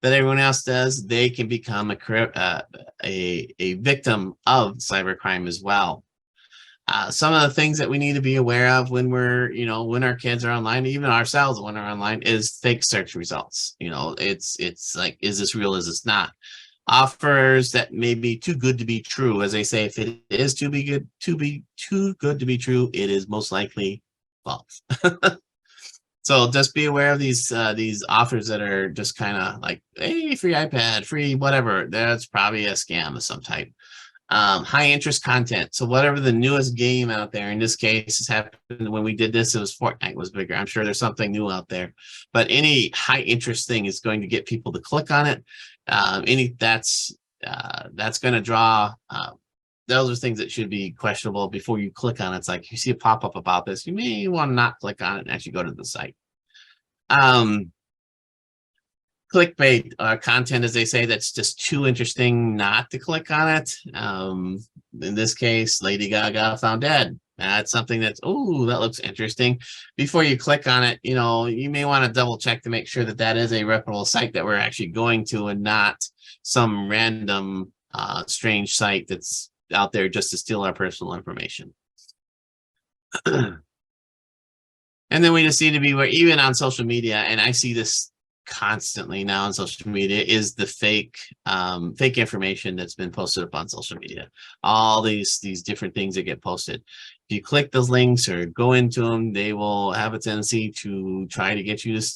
that everyone else does, they can become a victim of cybercrime as well. Some of the things that we need to be aware of when when our kids are online, even ourselves when we're online, is fake search results. It's like, is this real? Is this not? Offers that may be too good to be true. As they say, if it is too good to be true, it is most likely false. So just be aware of these offers that are just kind of like, hey, free iPad, free whatever. That's probably a scam of some type. High interest content. So whatever the newest game out there, in this case, has happened when we did this, it was Fortnite was bigger. I'm sure there's something new out there, but any high interest thing is going to get people to click on it. That's going to draw. Those are things that should be questionable before you click on it. It's like you see a pop-up about this, you may want to not click on it and actually go to the site. Clickbait content, as they say, that's just too interesting not to click on it. In this case, Lady Gaga found dead. That's something that's, oh, that looks interesting. Before you click on it, you may want to double check to make sure that that is a reputable site that we're actually going to, and not some random strange site that's out there just to steal our personal information. And then we just need to be aware, even on social media, and I see this constantly now on social media, is the fake information that's been posted up on social media. All these different things that get posted. If you click those links or go into them, they will have a tendency to try to get you to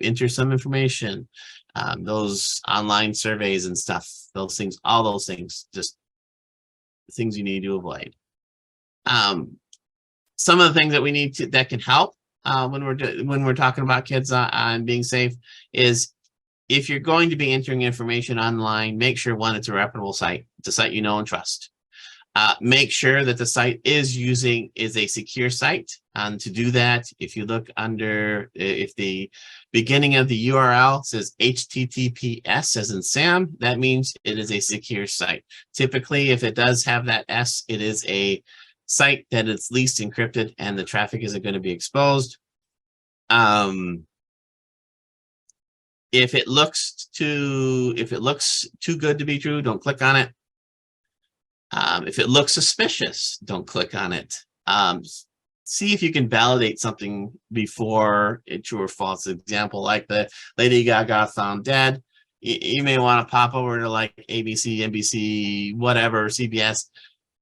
enter some information. Those online surveys and stuff, those things, all those things, just things you need to avoid. Some of the things that we need that can help when we're talking about kids on being safe is, if you're going to be entering information online, make sure, one, it's a reputable site. It's a site you know and trust. Make sure that the site is a secure site. And to do that, if you look under, if the beginning of the URL says HTTPS as in Sam, that means it is a secure site. Typically, if it does have that S, it is a site that is least encrypted and the traffic isn't going to be exposed. If it looks too good to be true, don't click on it. If it looks suspicious, don't click on it. See if you can validate something before it's true or false. Example, like the Lady Gaga found dead. You may want to pop over to like ABC, NBC, whatever, CBS,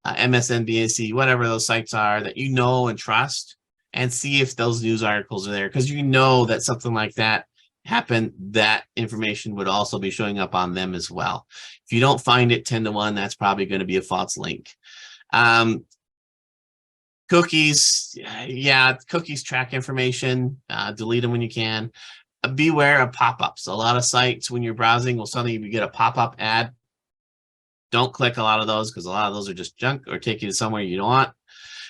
MSNBC, whatever those sites are that you know and trust, and see if those news articles are there, because you know that something like that happened, that information would also be showing up on them as well. If you don't find it 10 to 1, that's probably going to be a false link. Cookies, yeah, cookies track information. Delete them when you can. Beware of pop-ups. A lot of sites, when you're browsing, will suddenly you get a pop-up ad. Don't click a lot of those, because a lot of those are just junk or take you to somewhere you don't want.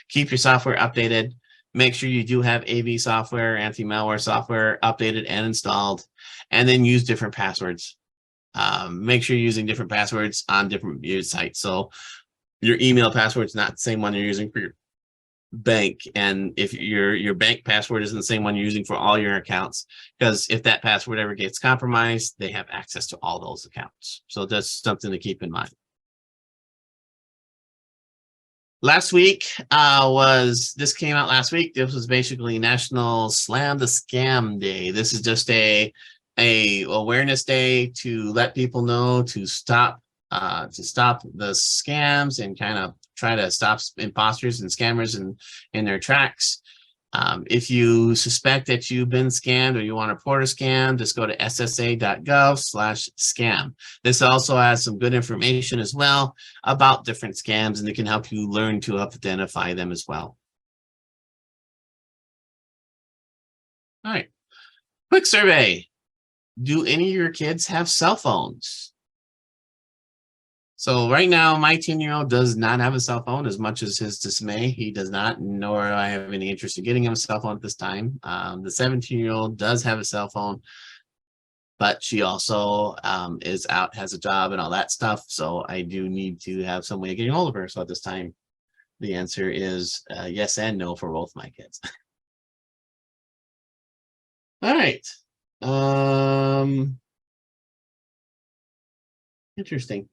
Keep your software updated. Make sure you do have AV software, anti-malware software updated and installed, and then use different passwords. Make sure you're using different passwords on different sites. So your email password is not the same one you're using for your bank, and if your bank password isn't the same one you're using for all your accounts, because if that password ever gets compromised, they have access to all those accounts. So that's something to keep in mind. Last week this came out last week. This was basically National Slam the Scam Day. This is just a awareness day to let people know to stop the scams and kind of try to stop imposters and scammers in their tracks. If you suspect that you've been scammed or you want to report a scam, just go to ssa.gov/scam. This also has some good information as well about different scams, and it can help you learn to identify them as well. All right, quick survey. Do any of your kids have cell phones? So right now, my 10-year-old does not have a cell phone, as much as his dismay. He does not, nor do I have any interest in getting him a cell phone at this time. The 17-year-old does have a cell phone, but she also is out, has a job and all that stuff. So I do need to have some way of getting hold of her. So at this time, the answer is yes and no for both my kids. All right. Interesting.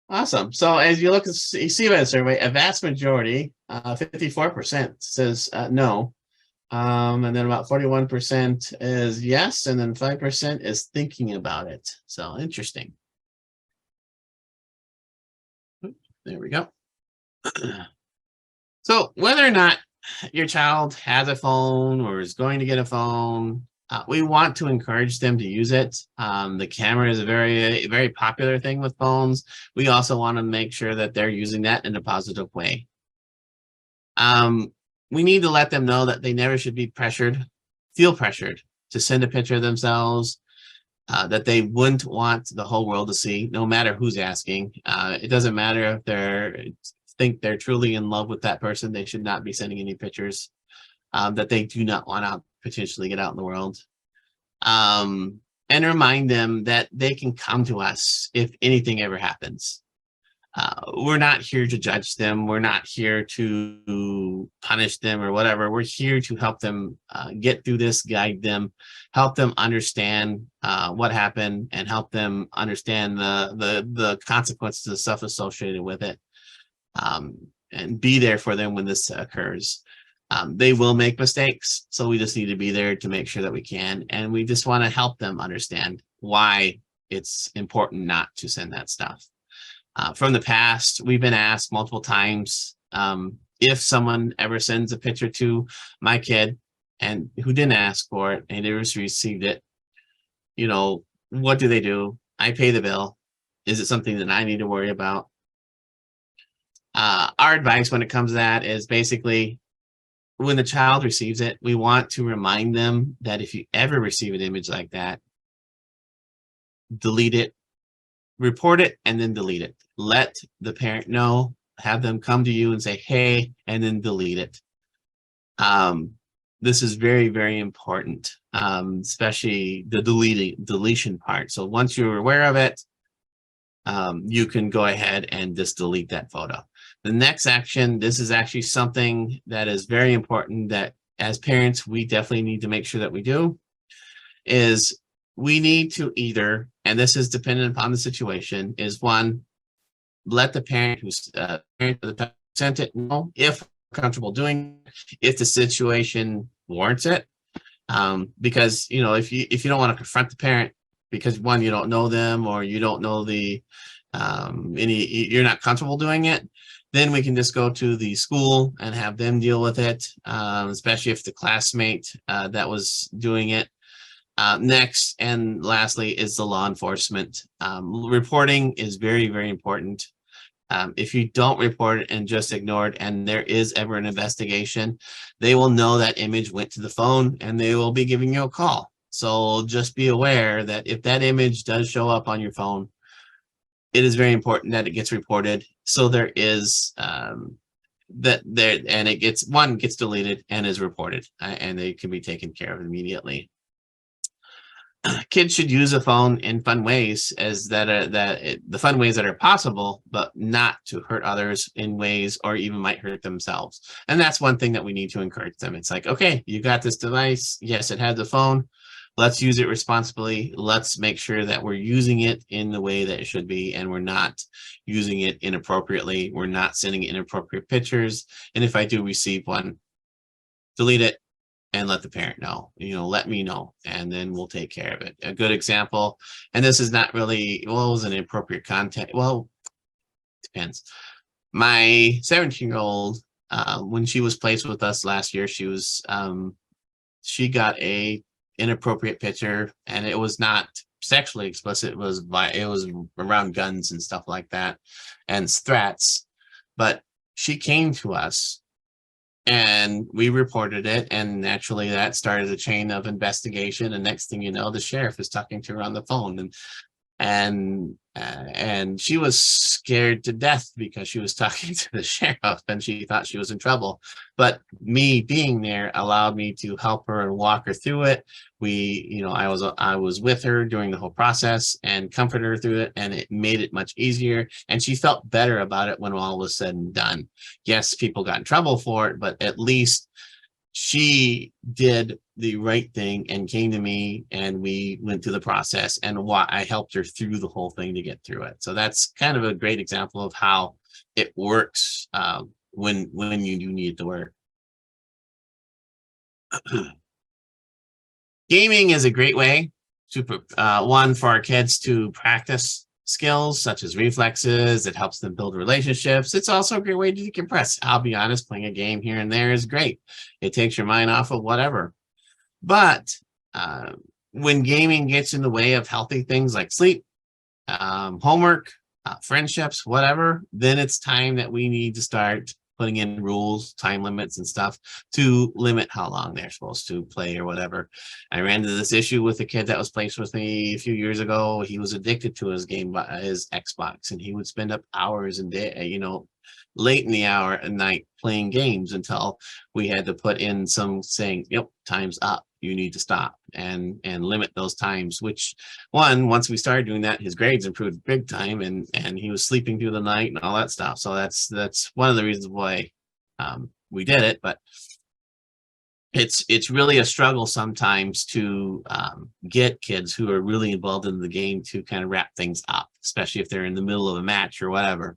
Awesome. So as you look, you see by the survey, a vast majority, 54% says no. And then about 41% is yes, and then 5% is thinking about it. So interesting. There we go. So whether or not your child has a phone or is going to get a phone, we want to encourage them to use it. The camera is a very, very popular thing with phones. We also want to make sure that they're using that in a positive way. We need to let them know that they never should be feel pressured to send a picture of themselves that they wouldn't want the whole world to see, no matter who's asking. It doesn't matter if they think they're truly in love with that person. They should not be sending any pictures that they do not want to potentially get out in the world. And remind them that they can come to us if anything ever happens. We're not here to judge them. We're not here to punish them or whatever. We're here to help them get through this, guide them, help them understand what happened, and help them understand the consequences of stuff associated with it, and be there for them when this occurs. They will make mistakes, so we just need to be there to make sure that we can, and we just want to help them understand why it's important not to send that stuff. From the past, we've been asked multiple times if someone ever sends a picture to my kid and who didn't ask for it and they received it, what do they do? I pay the bill. Is it something that I need to worry about? Our advice when it comes to that is basically, when the child receives it, we want to remind them that if you ever receive an image like that, delete it, report it and then delete it. Let the parent know, have them come to you and say, hey, and then delete it. This is very, very important, especially the deletion part. So once you're aware of it, you can go ahead and just delete that photo. The next action, this is actually something that is very important that as parents, we definitely need to make sure that we do, is we need to either, and this is dependent upon the situation, is one, let the parent who's sent it know if comfortable doing, if the situation warrants it. Because if you don't want to confront the parent because one, you don't know them or you don't know the you're not comfortable doing it, then we can just go to the school and have them deal with it, especially if the classmate that was doing it. Next and lastly is the law enforcement. Reporting is very, very important. If you don't report it and just ignore it and there is ever an investigation, they will know that image went to the phone and they will be giving you a call. So just be aware that if that image does show up on your phone, it is very important that it gets reported. So there is that there, and it gets deleted and is reported, and they can be taken care of immediately. Kids should use a phone in fun ways, the fun ways that are possible, but not to hurt others in ways or even might hurt themselves. And that's one thing that we need to encourage them. It's like, okay, you got this device. Yes, it has a phone. Let's use it responsibly. Let's make sure that we're using it in the way that it should be, and we're not using it inappropriately. We're not sending inappropriate pictures. And if I do receive one, delete it and let the parent know, let me know, and then we'll take care of it. A good example, and this is not really, it was an inappropriate content. Well, depends. My 17-year-old, when she was placed with us last year, she got a inappropriate picture, and it was not sexually explicit. It was around guns and stuff like that and threats, but she came to us and we reported it, and naturally that started a chain of investigation, and next thing you know, the sheriff is talking to her on the phone, and she was scared to death because she was talking to the sheriff and she thought she was in trouble. But me being there allowed me to help her and walk her through it. I was with her during the whole process and comforted her through it, and it made it much easier. And she felt better about it when all was said and done. Yes, people got in trouble for it, but at least she did the right thing and came to me, and we went through the process, and I helped her through the whole thing to get through it. So that's kind of a great example of how it works when you do need it to work. Gaming is a great way to one for our kids to practice skills such as reflexes. It helps them build relationships. It's also a great way to decompress. I'll be honest, playing a game here and there is great. It takes your mind off of whatever. But when gaming gets in the way of healthy things like sleep, homework, friendships, whatever, then it's time that we need to start putting in rules, time limits and stuff to limit how long they're supposed to play or whatever. I ran into this issue with a kid that was placed with me a few years ago. He was addicted to his Xbox, and he would spend up hours and day, late in the hour at night playing games until we had to put in some saying, yep, time's up. You need to stop and limit those times, which once we started doing that, his grades improved big time, and he was sleeping through the night and all that stuff. So that's one of the reasons why we did it. But it's really a struggle sometimes to get kids who are really involved in the game to kind of wrap things up, especially if they're in the middle of a match or whatever.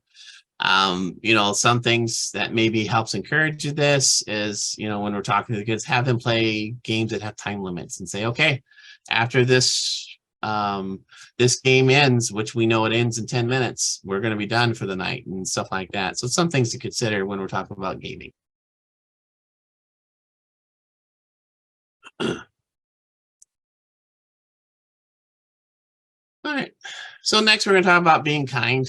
Some things that maybe helps encourage this is, when we're talking to the kids, have them play games that have time limits and say, okay, after this game ends, which we know it ends in 10 minutes, we're going to be done for the night and stuff like that. So some things to consider when we're talking about gaming. All right. So next we're going to talk about being kind.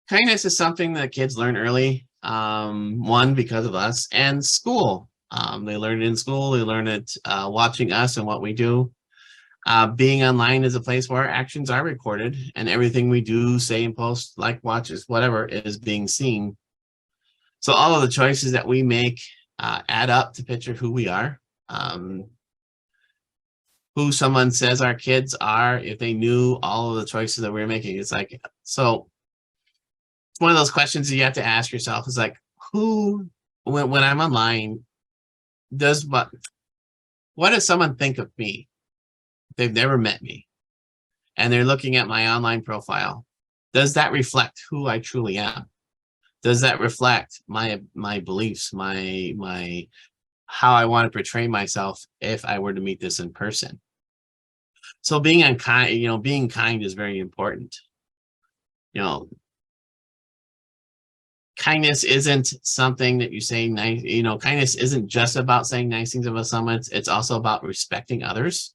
Kindness is something that kids learn early, one, because of us, and school. They learn it in school. They learn it watching us and what we do. Being online is a place where our actions are recorded and everything we do, say, and post, like, watches, whatever, is being seen. So all of the choices that we make add up to picture who we are, who someone says our kids are. If they knew all of the choices that we're making, it's like, so it's one of those questions that you have to ask yourself is like, who, when I'm online, does what does someone think of me? They've never met me and they're looking at my online profile. Does that reflect who I truly am? Does that reflect my beliefs, my how I want to portray myself if I were to meet this in person? So being unkind, being kind is very important. Kindness isn't something that you say nice, kindness isn't just about saying nice things about someone. It's also about respecting others.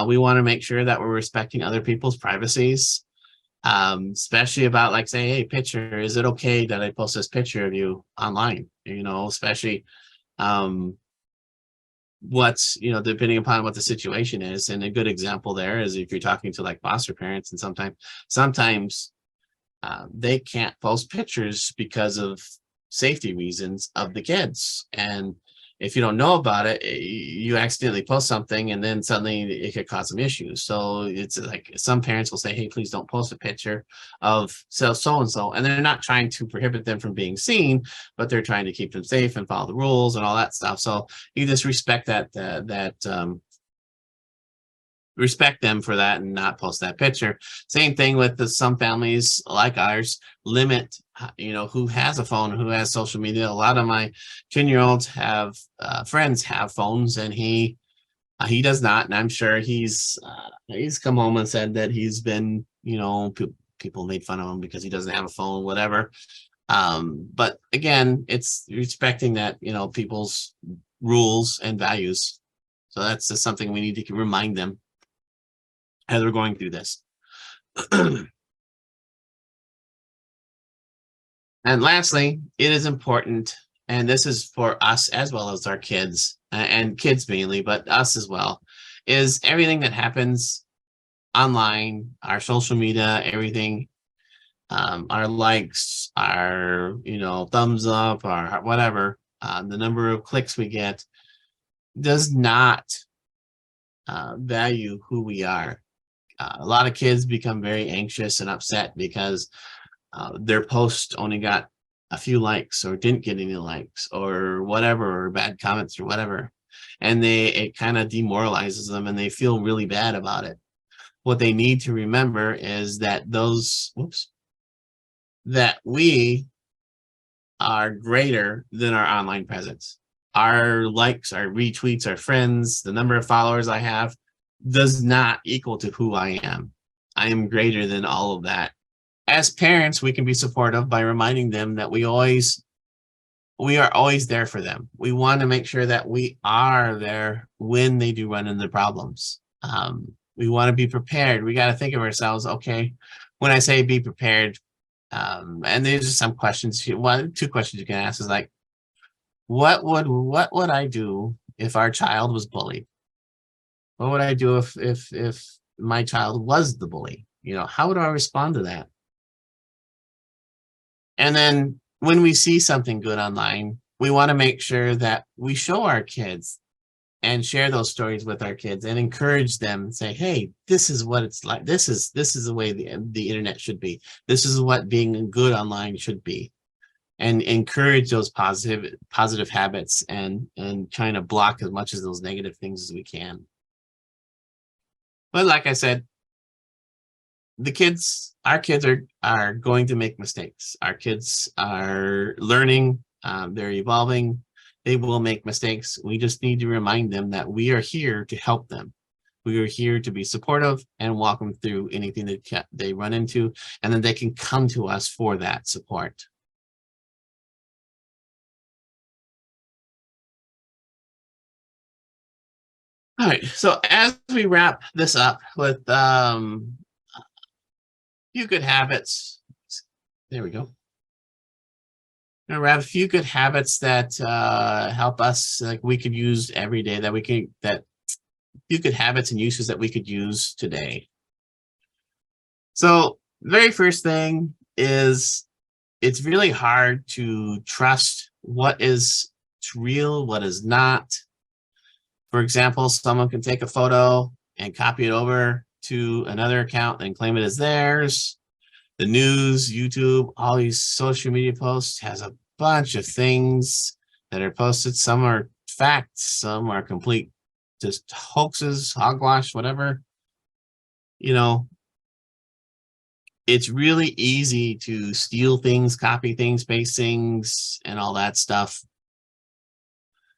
We want to make sure that we're respecting other people's privacies, especially about, like, say, hey, picture, is it okay that I post this picture of you online? Especially what's, depending upon what the situation is. And a good example there is if you're talking to, like, foster parents, and sometimes they can't post pictures because of safety reasons of the kids. And if you don't know about it, you accidentally post something and then suddenly it could cause some issues. So it's like some parents will say, hey, please don't post a picture of so-and-so. And they're not trying to prohibit them from being seen, but they're trying to keep them safe and follow the rules and all that stuff. So you just respect respect them for that and not post that picture. Same thing with some families like ours limit, who has a phone, who has social media. A lot of my 10-year-olds have friends have phones, and he does not. And I'm sure he's come home and said that he's been, people made fun of him because he doesn't have a phone, whatever. But again, it's respecting that, people's rules and values. So that's just something we need to remind them as we're going through this. And lastly, it is important, and this is for us as well as our kids, and kids mainly, but us as well, is everything that happens online, our social media, everything, our likes, our, thumbs up, our whatever, the number of clicks we get does not value who we are. A lot of kids become very anxious and upset because their post only got a few likes or didn't get any likes or whatever, or bad comments or whatever. And it kind of demoralizes them and they feel really bad about it. What they need to remember is that that we are greater than our online presence. Our likes, our retweets, our friends, the number of followers I have does not equal to who I am. I am greater than all of that. As parents, we can be supportive by reminding them that we are always there for them. We want to make sure that we are there when they do run into problems. We want to be prepared. We got to think of ourselves, okay, when I say be prepared, and there's just some questions, two questions you can ask is like, what would I do if our child was bullied? What would I do if my child was the bully? How would I respond to that? And then when we see something good online, we want to make sure that we show our kids and share those stories with our kids and encourage them and say, hey, this is what it's like. This is the way the internet should be. This is what being good online should be. And encourage those positive habits and trying to block as much of those negative things as we can. But like I said, our kids are going to make mistakes. Our kids are learning, they're evolving, they will make mistakes. We just need to remind them that we are here to help them. We are here to be supportive and walk them through anything that they run into, and then they can come to us for that support. All right, so as we wrap this up with few good habits, there we go. We have a few good habits that help us, like we could use every day, that few good habits and uses that we could use today. So the very first thing is it's really hard to trust what is real, what is not. For example, someone can take a photo and copy it over to another account and claim it as theirs. The news, YouTube, all these social media posts has a bunch of things that are posted. Some are facts, some are complete just hoaxes, hogwash, whatever. You know, it's really easy to steal things, copy things, paste things, and all that stuff.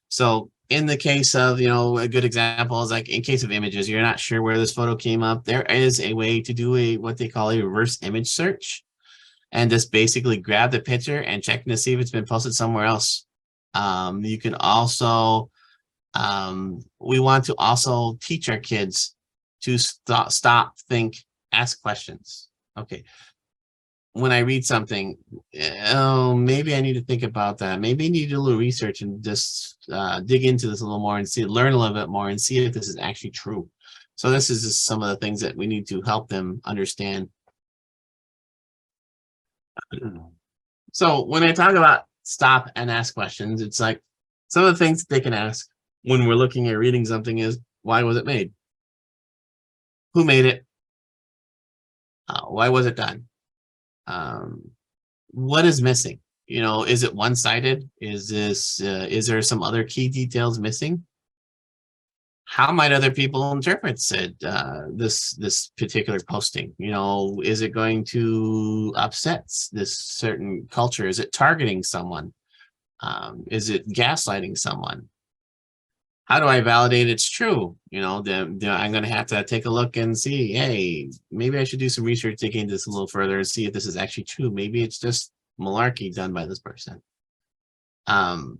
So in the case of, a good example is like in case of images, you're not sure where this photo came up. There is a way to do what they call a reverse image search, and just basically grab the picture and checking to see if it's been posted somewhere else. You can also, we want to also teach our kids to stop, think, ask questions. Okay. When I read something, oh, maybe I need to think about that. Maybe I need to do a little research and just dig into this a little more and learn a little bit more and see if this is actually true. So this is just some of the things that we need to help them understand. So when I talk about stop and ask questions, it's like some of the things that they can ask when we're looking at reading something is, why was it made? Who made it? Why was it done? What is missing? Is it one-sided? Is there some other key details missing? How might other people interpret this particular posting? Is it going to upset this certain culture? Is it targeting someone? Is it gaslighting someone? How do I validate it's true? I'm going to have to take a look and see, hey, maybe I should do some research, digging this a little further and see if this is actually true. Maybe it's just malarkey done by this person. And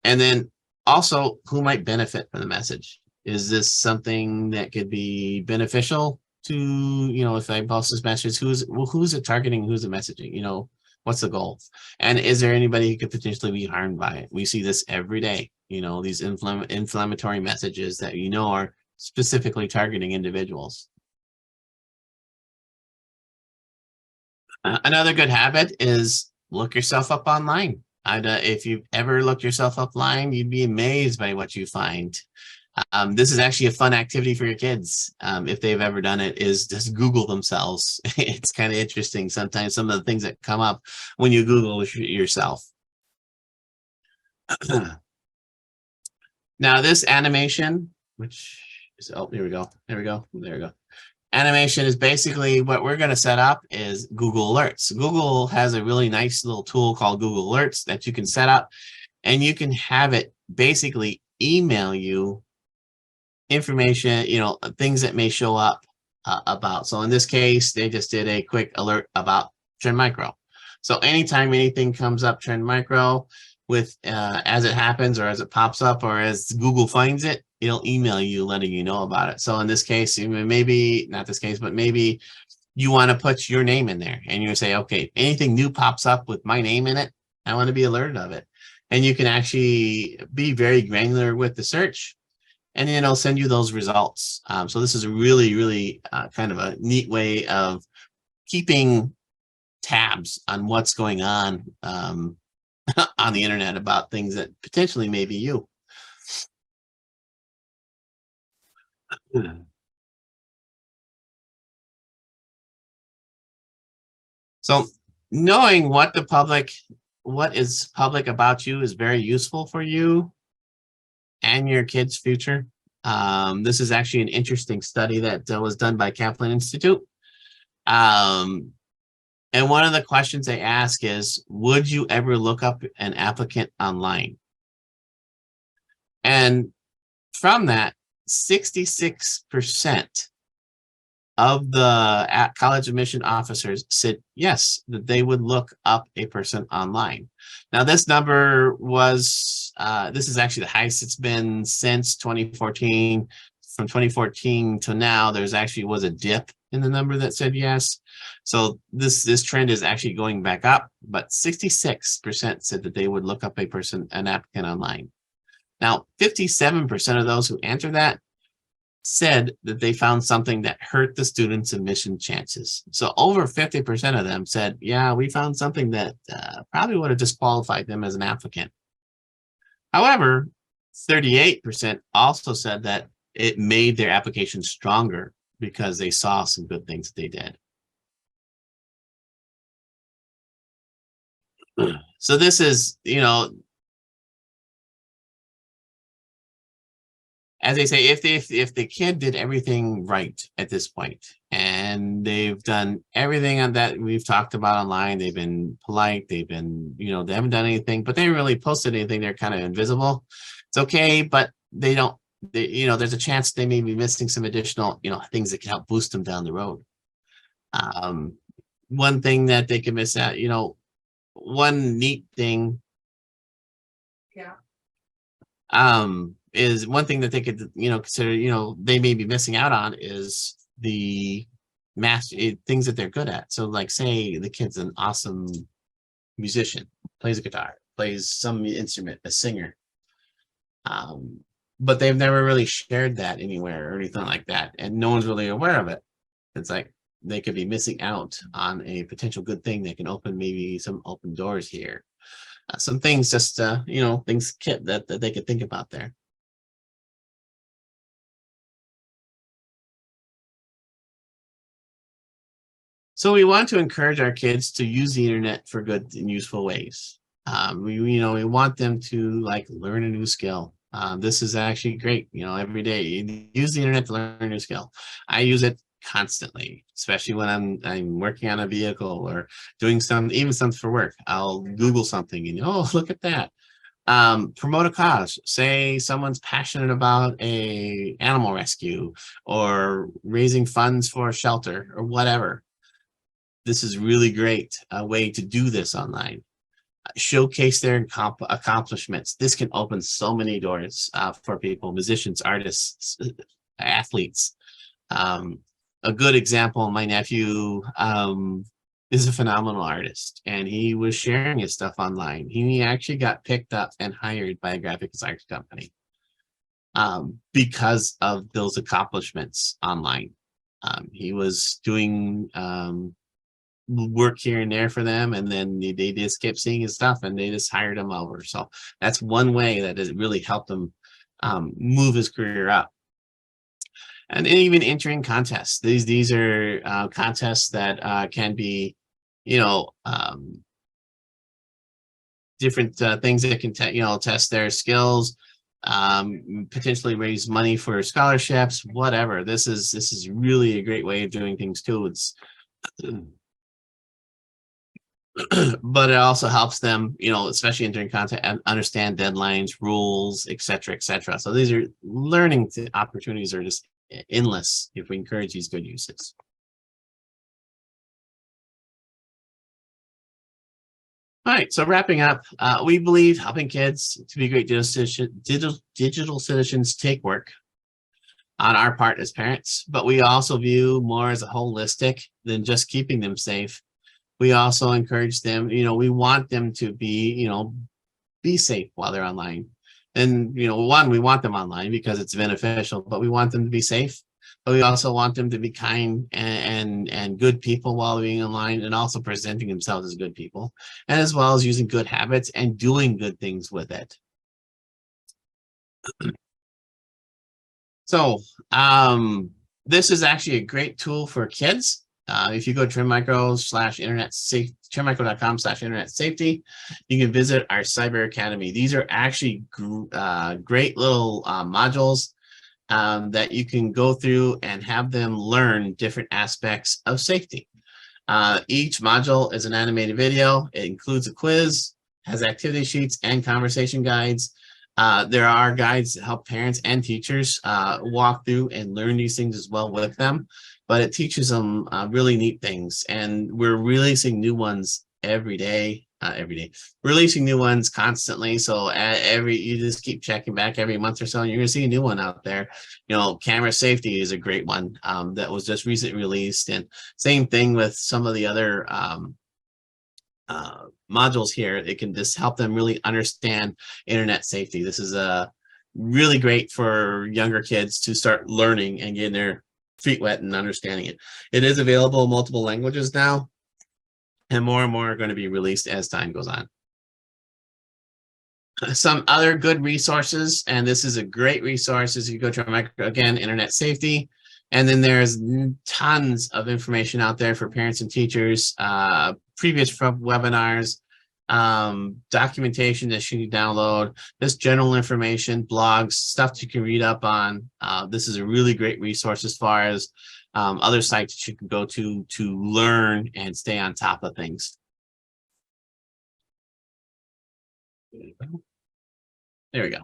then also, who might benefit from the message? Is this something that could be beneficial to, if I post this message, who's it targeting? Who's it messaging? What's the goal? And is there anybody who could potentially be harmed by it? We see this every day, these inflammatory messages that are specifically targeting individuals. Another good habit is look yourself up online. If you've ever looked yourself up online, you'd be amazed by what you find. This is actually a fun activity for your kids. If they've ever done it, is just Google themselves. It's kind of interesting. Sometimes some of the things that come up when you Google yourself. Now this animation, which is, here we go. Animation is basically what we're going to set up is Google Alerts. Google has a really nice little tool called Google Alerts that you can set up, and you can have it basically email you information, things that may show up about. So in this case, they just did a quick alert about Trend Micro. So anytime anything comes up Trend Micro with as it happens or as it pops up or as Google finds it, it'll email you letting you know about it. So in this case, maybe not this case, but maybe you want to put your name in there and you say, okay, anything new pops up with my name in it, I want to be alerted of it. And you can actually be very granular with the search, and then it'll send you those results. So this is a really, really kind of a neat way of keeping tabs on what's going on on the internet about things that potentially may be you. So knowing what is public about you is very useful for you and your kids' future. This is actually an interesting study that was done by Kaplan Institute. And one of the questions they ask is, would you ever look up an applicant online? And from that, 66% of the college admission officers said yes, that they would look up a person online. Now, this number was, this is actually the highest it's been since 2014. From 2014 to now, there's actually was a dip in the number that said yes. So this trend is actually going back up, but 66% said that they would look up an applicant online. Now, 57% of those who answer that said that they found something that hurt the students' admission chances. So over 50% of them said, yeah, we found something that probably would have disqualified them as an applicant. However, 38% also said that it made their application stronger because they saw some good things that they did. So this is, as they say, if the kid did everything right at this point, and they've done everything on that we've talked about online, they've been polite, they've been, they haven't done anything, but they haven't really posted anything, they're kind of invisible. It's okay, but they don't, there's a chance they may be missing some additional, things that can help boost them down the road. One thing that they can miss out, one neat thing. Yeah. Is one thing that they could, consider, they may be missing out on is the things that they're good at. So like, say the kid's an awesome musician, plays a guitar, plays some instrument, a singer. But they've never really shared that anywhere or anything like that. And no one's really aware of it. It's like they could be missing out on a potential good thing that can open maybe some open doors here. Some things just, things that they could think about there. So we want to encourage our kids to use the internet for good and useful ways. We want them to learn a new skill. This is actually great. Every day you use the internet to learn a new skill. I use it constantly, especially when I'm working on a vehicle or doing even something for work. I'll Google something and look at that. Promote a cause. Say someone's passionate about a animal rescue or raising funds for a shelter or whatever. This is really great a way to do this online. Showcase their accomplishments. This can open so many doors for people, musicians, artists, athletes. A good example, my nephew is a phenomenal artist, and he was sharing his stuff online. He actually got picked up and hired by a graphic design company because of those accomplishments online. He was doing work here and there for them, and then they just kept seeing his stuff and they just hired him over. So that's one way that has really helped him move his career up. And even entering contests. These are contests that can be, different things that can test their skills, potentially raise money for scholarships, whatever. This is really a great way of doing things too. It's but it also helps them, especially entering content, and understand deadlines, rules, etc., etc. So these are learning opportunities are just endless if we encourage these good uses. All right, so wrapping up, we believe helping kids to be great digital citizens take work on our part as parents, but we also view more as a holistic than just keeping them safe. We also encourage them, we want them to be safe while they're online. And, one, we want them online because it's beneficial, but we want them to be safe. But we also want them to be kind and good people while being online, and also presenting themselves as good people, and as well as using good habits and doing good things with it. So this is actually a great tool for kids. If you go to trimicro/internet/trimicro.com/internet safety, you can visit our Cyber Academy. These are actually great little modules that you can go through and have them learn different aspects of safety. Each module is an animated video. It includes a quiz, has activity sheets and conversation guides. There are guides to help parents and teachers walk through and learn these things as well with them, but it teaches them really neat things, and we're releasing new ones every day. Releasing new ones constantly. So you just keep checking back every month or so, and you're gonna see a new one out there. Camera safety is a great one that was just recently released, and same thing with some of the other modules here. It can just help them really understand internet safety. This is really great for younger kids to start learning and getting their feet wet and understanding it. It is available in multiple languages now, and more are going to be released as time goes on. Some other good resources, and this is a great resource, is you go to again, internet safety, and then there's tons of information out there for parents and teachers, previous webinars, documentation that you can download, just general information, blogs, stuff that you can read up on. This is a really great resource as far as other sites that you can go to learn and stay on top of things. There we go.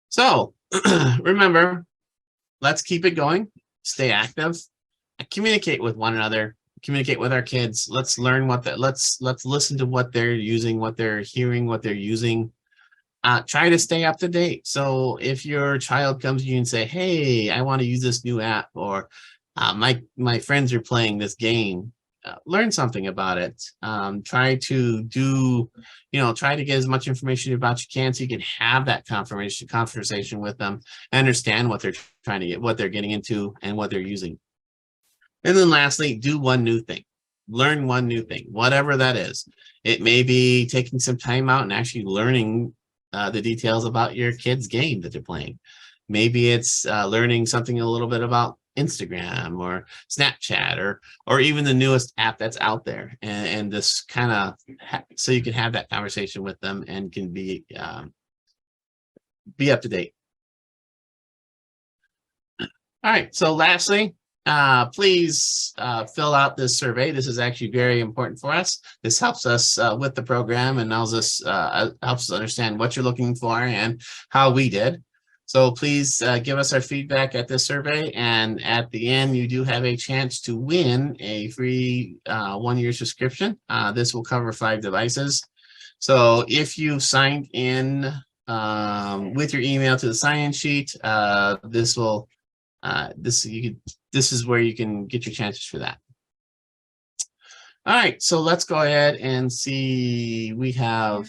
So remember, let's keep it going, stay active, and communicate with one another, communicate with our kids. Let's learn let's listen to what they're using, what they're hearing, what they're using. Try to stay up to date. So if your child comes to you and say, hey, I want to use this new app, or my friends are playing this game, learn something about it. Try to do, try to get as much information about you can so you can have that conversation with them and understand what they're trying to get, what they're getting into and what they're using. And then lastly, do one new thing. Learn one new thing, whatever that is. It may be taking some time out and actually learning the details about your kid's game that they're playing. Maybe it's learning something a little bit about Instagram or Snapchat or even the newest app that's out there, and this kind of so you can have that conversation with them and can be up to date. All right, so lastly, please fill out this survey. This is actually very important for us. This helps us with the program and helps us understand what you're looking for and how we did. So please give us our feedback at this survey, and at the end you do have a chance to win a free 1-year subscription. This will cover 5 devices. So if you signed in with your email to the sign-in sheet, this is where you can get your chances for that. All right, so let's go ahead and see. We have,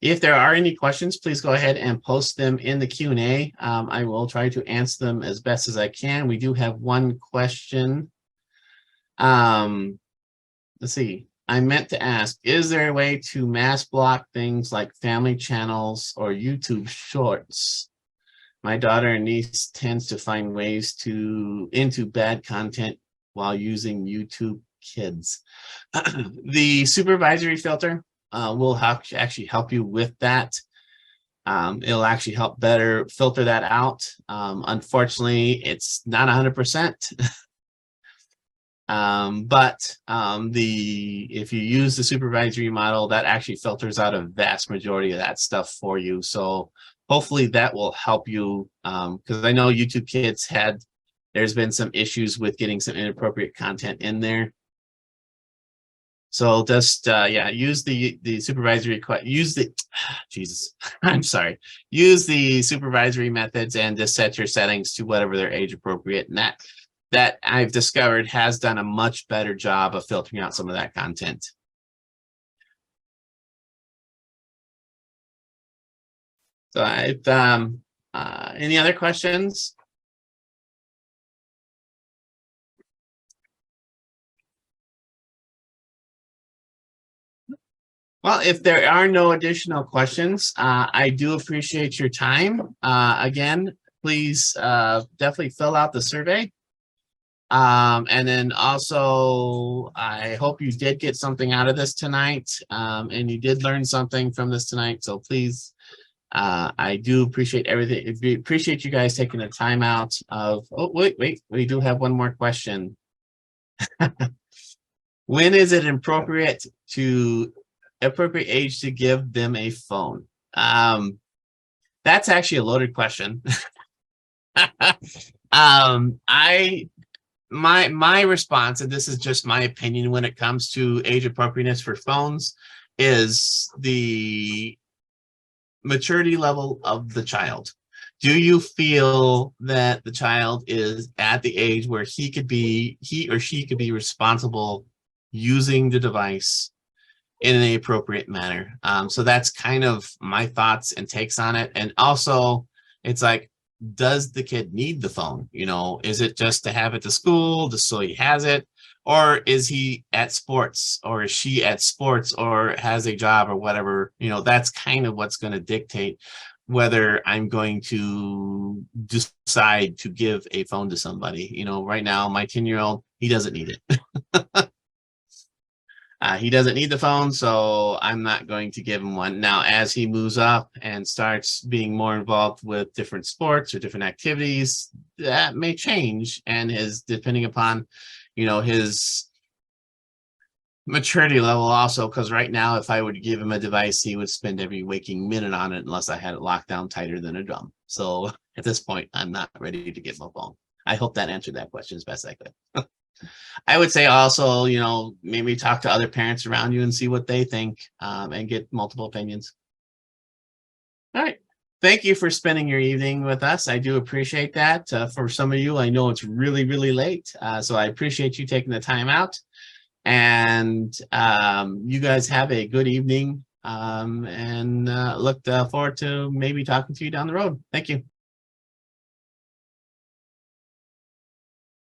if there are any questions, please go ahead and post them in the Q&A. I will try to answer them as best as I can. We do have one question. Let's see. I meant to ask, is there a way to mass block things like family channels or YouTube shorts? My daughter and niece tends to find ways into bad content while using YouTube Kids. The supervisory filter will actually help you with that. It'll actually help better filter that out. Unfortunately, it's not 100%. But if you use the supervisory model, that actually filters out a vast majority of that stuff for you. So hopefully that will help you, because I know YouTube Kids there's been some issues with getting some inappropriate content in there. So just use the supervisory use the supervisory methods and just set your settings to whatever they're age appropriate, and that I've discovered has done a much better job of filtering out some of that content. So any other questions? Well, if there are no additional questions, I do appreciate your time. Again, please definitely fill out the survey. And then also, I hope you did get something out of this tonight, and you did learn something from this tonight. So please, I do appreciate everything. We appreciate you guys taking the time out of, oh, wait, we do have one more question. When is it appropriate age to give them a phone? That's actually a loaded question. My response, and this is just my opinion when it comes to age appropriateness for phones, is the maturity level of the child. Do you feel that the child is at the age where he or she could be responsible using the device in an appropriate manner? So that's kind of my thoughts and takes on it. And also, It's like, does the kid need the phone? Is it just to have it to school, just so he has it? Or is he at sports, or is she at sports, or has a job or whatever? That's kind of what's going to dictate whether I'm going to decide to give a phone to somebody. Right now, my 10-year-old, he doesn't need it. He doesn't need the phone, so I'm not going to give him one. Now, as he moves up and starts being more involved with different sports or different activities, that may change, and depending upon, his maturity level also, because right now, if I would give him a device, he would spend every waking minute on it unless I had it locked down tighter than a drum. So at this point, I'm not ready to get my phone. I hope that answered that question as best I could. I would say also, maybe talk to other parents around you and see what they think, and get multiple opinions. All right. Thank you for spending your evening with us. I do appreciate that. For some of you, I know it's really, really late. So I appreciate you taking the time out. And you guys have a good evening, and look forward to maybe talking to you down the road. Thank you.